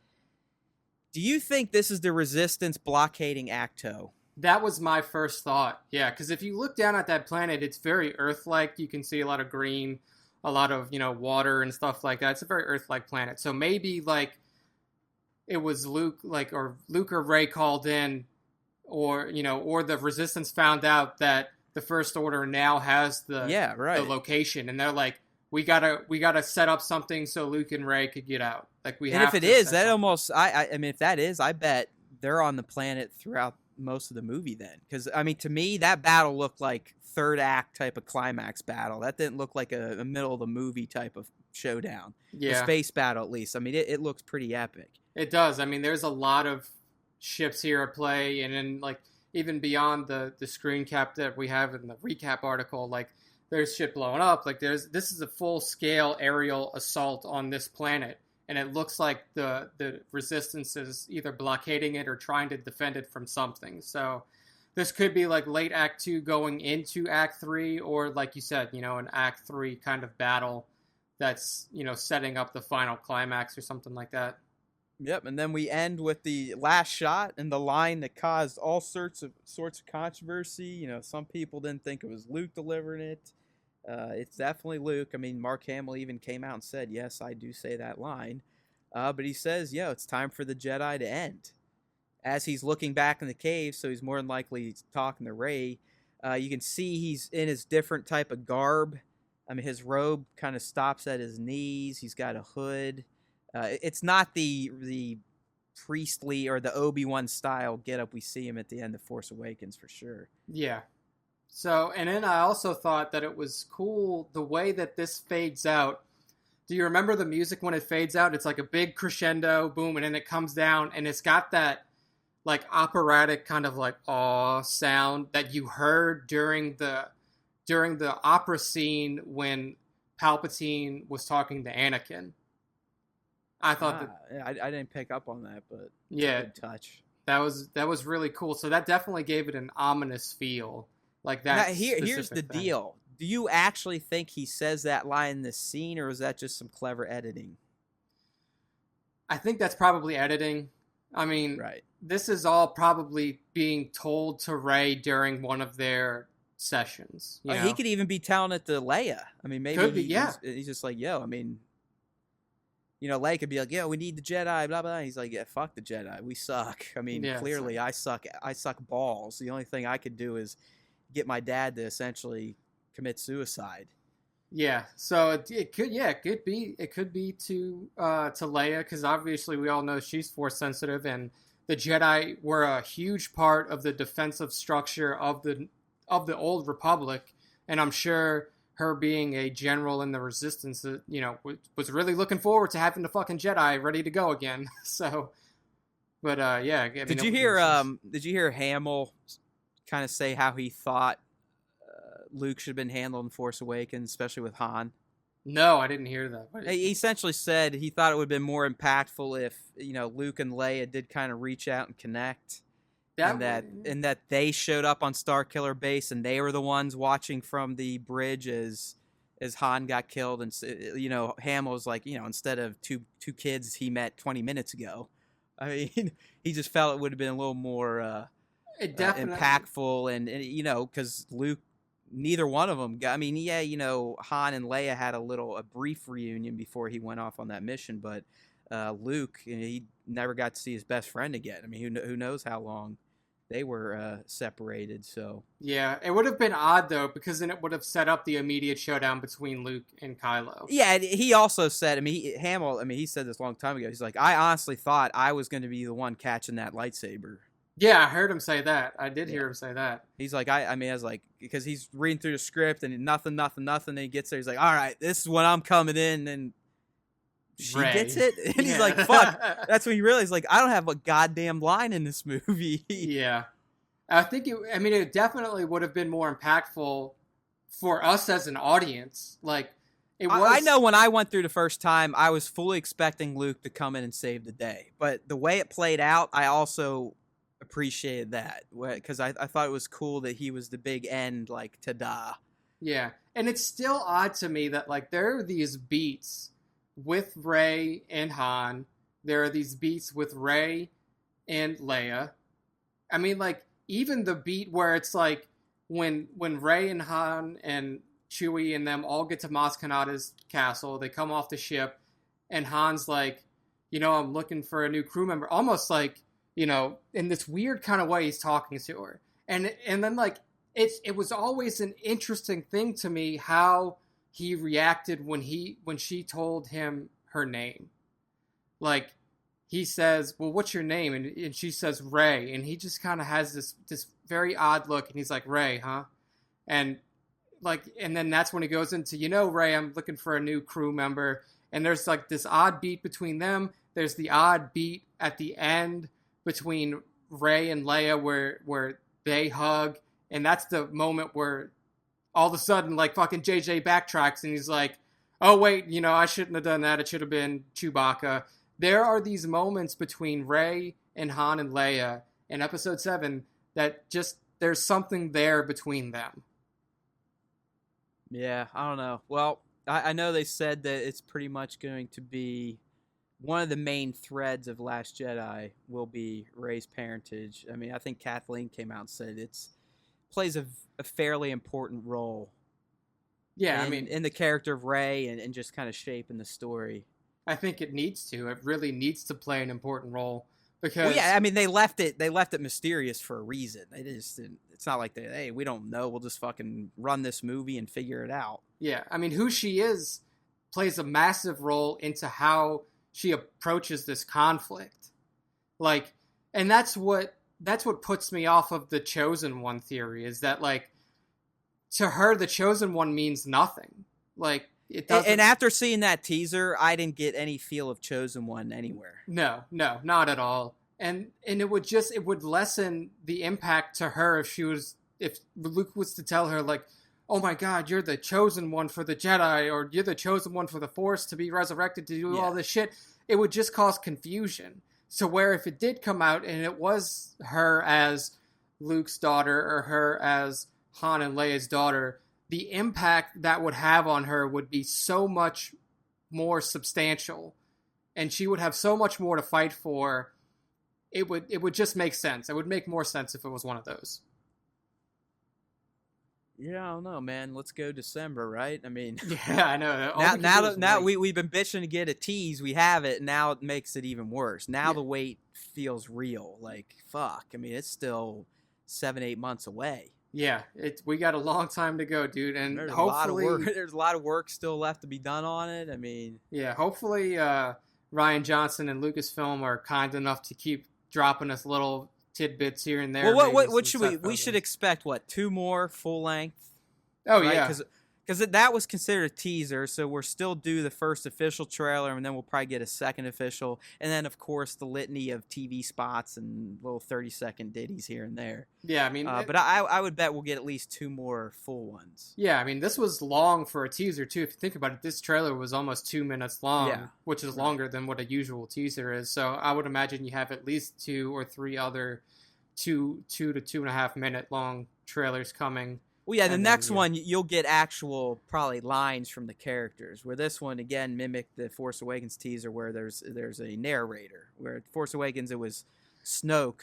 do you think this is the Resistance blockading Acto? That was my first thought. Yeah, because if you look down at that planet, it's very Earth-like. You can see a lot of green, a lot of water and stuff like that. It's a very Earth-like planet. So maybe like it was Luke, or Luke or Ray called in, or the Resistance found out that the First Order now has the Yeah, right. location, and they're like, we gotta set up something so Luke and Ray could get out. Like we And have if it to is, set that something. almost I mean, if that is, I bet they're on the planet throughout most of the movie then. Because I mean, to me, that battle looked like third act type of climax battle. That didn't look like a middle of the movie type of showdown. The Yeah, space battle, at least. I mean, it looks pretty epic. it does. I mean, there's a lot of ships here at play, and then like even beyond the screen cap that we have in the recap article, like there's shit blowing up. Like this is a full scale aerial assault on this planet, and it looks like the resistance is either blockading it or trying to defend it from something. So this could be like late Act 2 going into Act 3, or like you said, an Act 3 kind of battle that's setting up the final climax or something like that. Yep, and then we end with the last shot and the line that caused all sorts of controversy. Some people didn't think it was Luke delivering it. It's definitely Luke. I mean, Mark Hamill even came out and said, "Yes, I do say that line." But he says, it's time for the Jedi to end." As he's looking back in the cave, so he's more than likely talking to Rey. You can see he's in his different type of garb. I mean, his robe kind of stops at his knees. He's got a hood. It's not the priestly or the Obi-Wan style getup we see him at the end of Force Awakens for sure. Yeah. So, and then I also thought that it was cool the way that this fades out. Do you remember the music when it fades out? It's like a big crescendo, boom, and then it comes down, and it's got that like operatic kind of like awe sound that you heard during the opera scene when Palpatine was talking to Anakin. I thought that I didn't pick up on that, but yeah, good touch. that was really cool. So that definitely gave it an ominous feel. Like Now, that. here's the specific thing. deal. Do you actually think he says that line in this scene, or is that just some clever editing? I think that's probably editing. I mean, Right. this is all probably being told to Rey during one of their sessions. He could even be telling it to Leia. I mean, maybe Could be, yeah. he's just like, "Yo, I mean, Leia could be like, "Yo, we need the Jedi." Blah blah. He's like, "Yeah, fuck the Jedi. We suck." I mean, Yeah, clearly, I suck. I suck balls. The only thing I could do is get my dad to essentially commit suicide. Yeah, so it could, it could be to Leia, because obviously we all know she's force sensitive, and the Jedi were a huge part of the defensive structure of the old Republic, and I'm sure her being a general in the Resistance, was really looking forward to having the fucking Jedi ready to go again. So, but yeah, I mean, Did you hear Hamill kind of say how he thought Luke should have been handled in Force Awakens, especially with Han? No, I didn't hear that. He essentially said he thought it would have been more impactful if Luke and Leia did kind of reach out and connect, and that they showed up on Starkiller Base and they were the ones watching from the bridge as Han got killed, and Hamill was like, instead of two kids he met 20 minutes ago. I mean, he just felt it would have been a little more impactful, and because Luke. Neither one of them. I mean, yeah, Han and Leia had a brief reunion before he went off on that mission, but Luke, he never got to see his best friend again. I mean, who knows how long they were separated. So Yeah, it would have been odd though, because then it would have set up the immediate showdown between Luke and Kylo. yeah, and he also said, I mean, Hamill, I mean, he said this a long time ago. He's like, I honestly thought I was going to be the one catching that lightsaber. Yeah, I heard him say that. I did Yeah. hear him say that. He's like, I mean, I was like, because he's reading through the script and nothing. And he gets there. He's like, all right, this is when I'm coming in. And she Rey. gets it. And he's like, fuck. That's when he realized, like, I don't have a goddamn line in this movie. Yeah. I think it definitely would have been more impactful for us as an audience. Like, it was. I know when I went through the first time, I was fully expecting Luke to come in and save the day. But the way it played out, I also appreciated that, because I thought it was cool that he was the big end, like, ta-da. Yeah. And it's still odd to me that, like, there are these beats with Rey and Han. There are these beats with Rey and Leia. I mean, like, even the beat where it's like when Rey and Han and Chewie and them all get to Maz Kanata's castle, they come off the ship, and Han's like, I'm looking for a new crew member. Almost like, in this weird kind of way he's talking to her. And then, like, it was always an interesting thing to me how he reacted when she told him her name. Like, he says, well, what's your name? And she says, Rey. And he just kind of has this very odd look. And he's like, Rey, huh? And then that's when he goes into, Rey, I'm looking for a new crew member. And there's like this odd beat between them. There's the odd beat at the end between Rey and Leia where they hug. And that's the moment where all of a sudden, like, fucking JJ backtracks and he's like, oh, wait, I shouldn't have done that. It should have been Chewbacca. There are these moments between Rey and Han and Leia in Episode 7 that just, there's something there between them. Yeah, I don't know. Well, I know they said that it's pretty much going to be one of the main threads of Last Jedi will be Rey's parentage. I mean, I think Kathleen came out and said it's plays a fairly important role. Yeah, in the character of Rey and just kind of shaping the story. I think it needs to. It really needs to play an important role because. Well, yeah, I mean, they left it mysterious for a reason. They just didn't. It's not like hey, we don't know. We'll just fucking run this movie and figure it out. Yeah, I mean, who she is plays a massive role into how she approaches this conflict. Like, and that's what puts me off of the Chosen One theory is that, like, to her, the Chosen One means nothing. Like, it doesn't. And after seeing that teaser, I didn't get any feel of Chosen One anywhere. No, not at all. And it would lessen the impact to her if Luke was to tell her, like, oh my God, you're the chosen one for the Jedi, or you're the chosen one for the Force to be resurrected to do all this shit. It would just cause confusion. So where if it did come out and it was her as Luke's daughter or her as Han and Leia's daughter, the impact that would have on her would be so much more substantial, and she would have so much more to fight for. It would just make sense. It would make more sense if it was one of those. Yeah, I don't know, man. Let's go December, right? I mean, yeah, I know. Now we've been bitching to get a tease. We have it. Now it makes it even worse. Now the wait feels real. Like, fuck. I mean, it's still 7-8 months away. Yeah, we got a long time to go, dude. And there's hopefully there's a lot of work still left to be done on it. I mean, yeah, hopefully Rian Johnson and Lucasfilm are kind enough to keep dropping us little tidbits here and there. Well, what should we should expect? What, 2 more full length? Oh, right? yeah, because that was considered a teaser, so we're still due the first official trailer, and then we'll probably get a second official, and then of course the litany of TV spots and little 30-second ditties here and there. Yeah, I mean, but I would bet we'll get at least 2 more full ones. Yeah, I mean, this was long for a teaser too. If you think about it, this trailer was almost 2 minutes long, which is longer than what a usual teaser is. So I would imagine you have at least 2 or 3 other 2 to 2.5 minute long trailers coming. Well, yeah, the next one, you'll get actual, probably, lines from the characters, where this one, again, mimicked the Force Awakens teaser where there's a narrator, where Force Awakens, it was Snoke,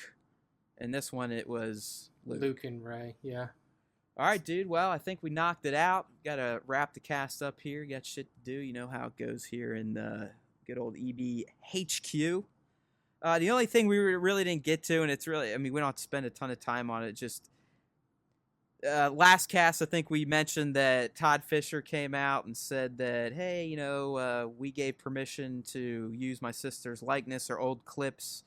and this one, it was Luke and Rey, yeah. All right, dude, well, I think we knocked it out. Got to wrap the cast up here. Got shit to do. You know how it goes here in the good old EB HQ. The only thing we really didn't get to, and it's really, I mean, we don't have to spend a ton of time on it. Just last cast, I think we mentioned that Todd Fisher came out and said that, hey, we gave permission to use my sister's likeness or old clips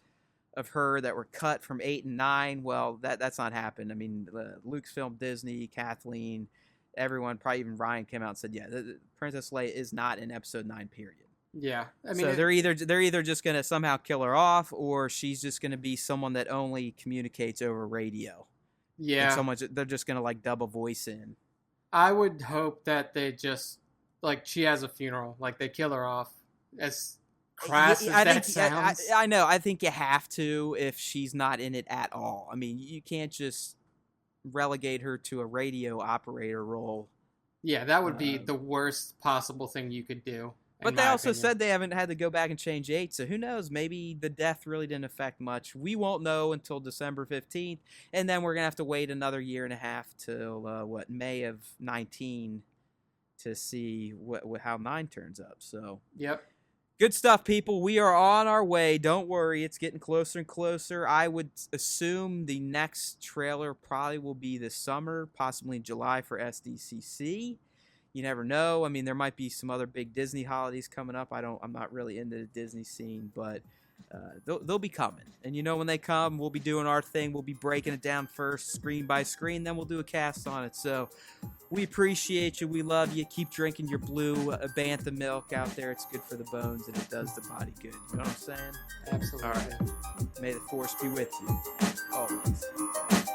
of her that were cut from 8 and 9. Well, that's not happened. I mean, Lucasfilm, Disney, Kathleen, everyone, probably even Ryan came out and said, yeah, Princess Leia is not in Episode 9, period. Yeah, I mean, so they're either just gonna somehow kill her off, or she's just gonna be someone that only communicates over radio. Yeah, and they're just gonna like dub a voice in. I would hope that they just like she has a funeral, like they kill her off. As crass as that sounds, I know. I think you have to if she's not in it at all. I mean, you can't just relegate her to a radio operator role. Yeah, that would be the worst possible thing you could do. But they also said they haven't had to go back and change 8, so who knows? Maybe the death really didn't affect much. We won't know until December 15th, and then we're going to have to wait another year and a half till, May of 19 to see how 9 turns up. So, yep. Good stuff, people. We are on our way. Don't worry. It's getting closer and closer. I would assume the next trailer probably will be this summer, possibly in July for SDCC. You never know. I mean, there might be some other big Disney holidays coming up. I'm not really into the Disney scene, but they'll be coming. And when they come, we'll be doing our thing. We'll be breaking it down first, screen by screen. Then we'll do a cast on it. So we appreciate you. We love you. Keep drinking your blue Bantha milk out there. It's good for the bones, and it does the body good. You know what I'm saying? Absolutely. All right. May the force be with you always.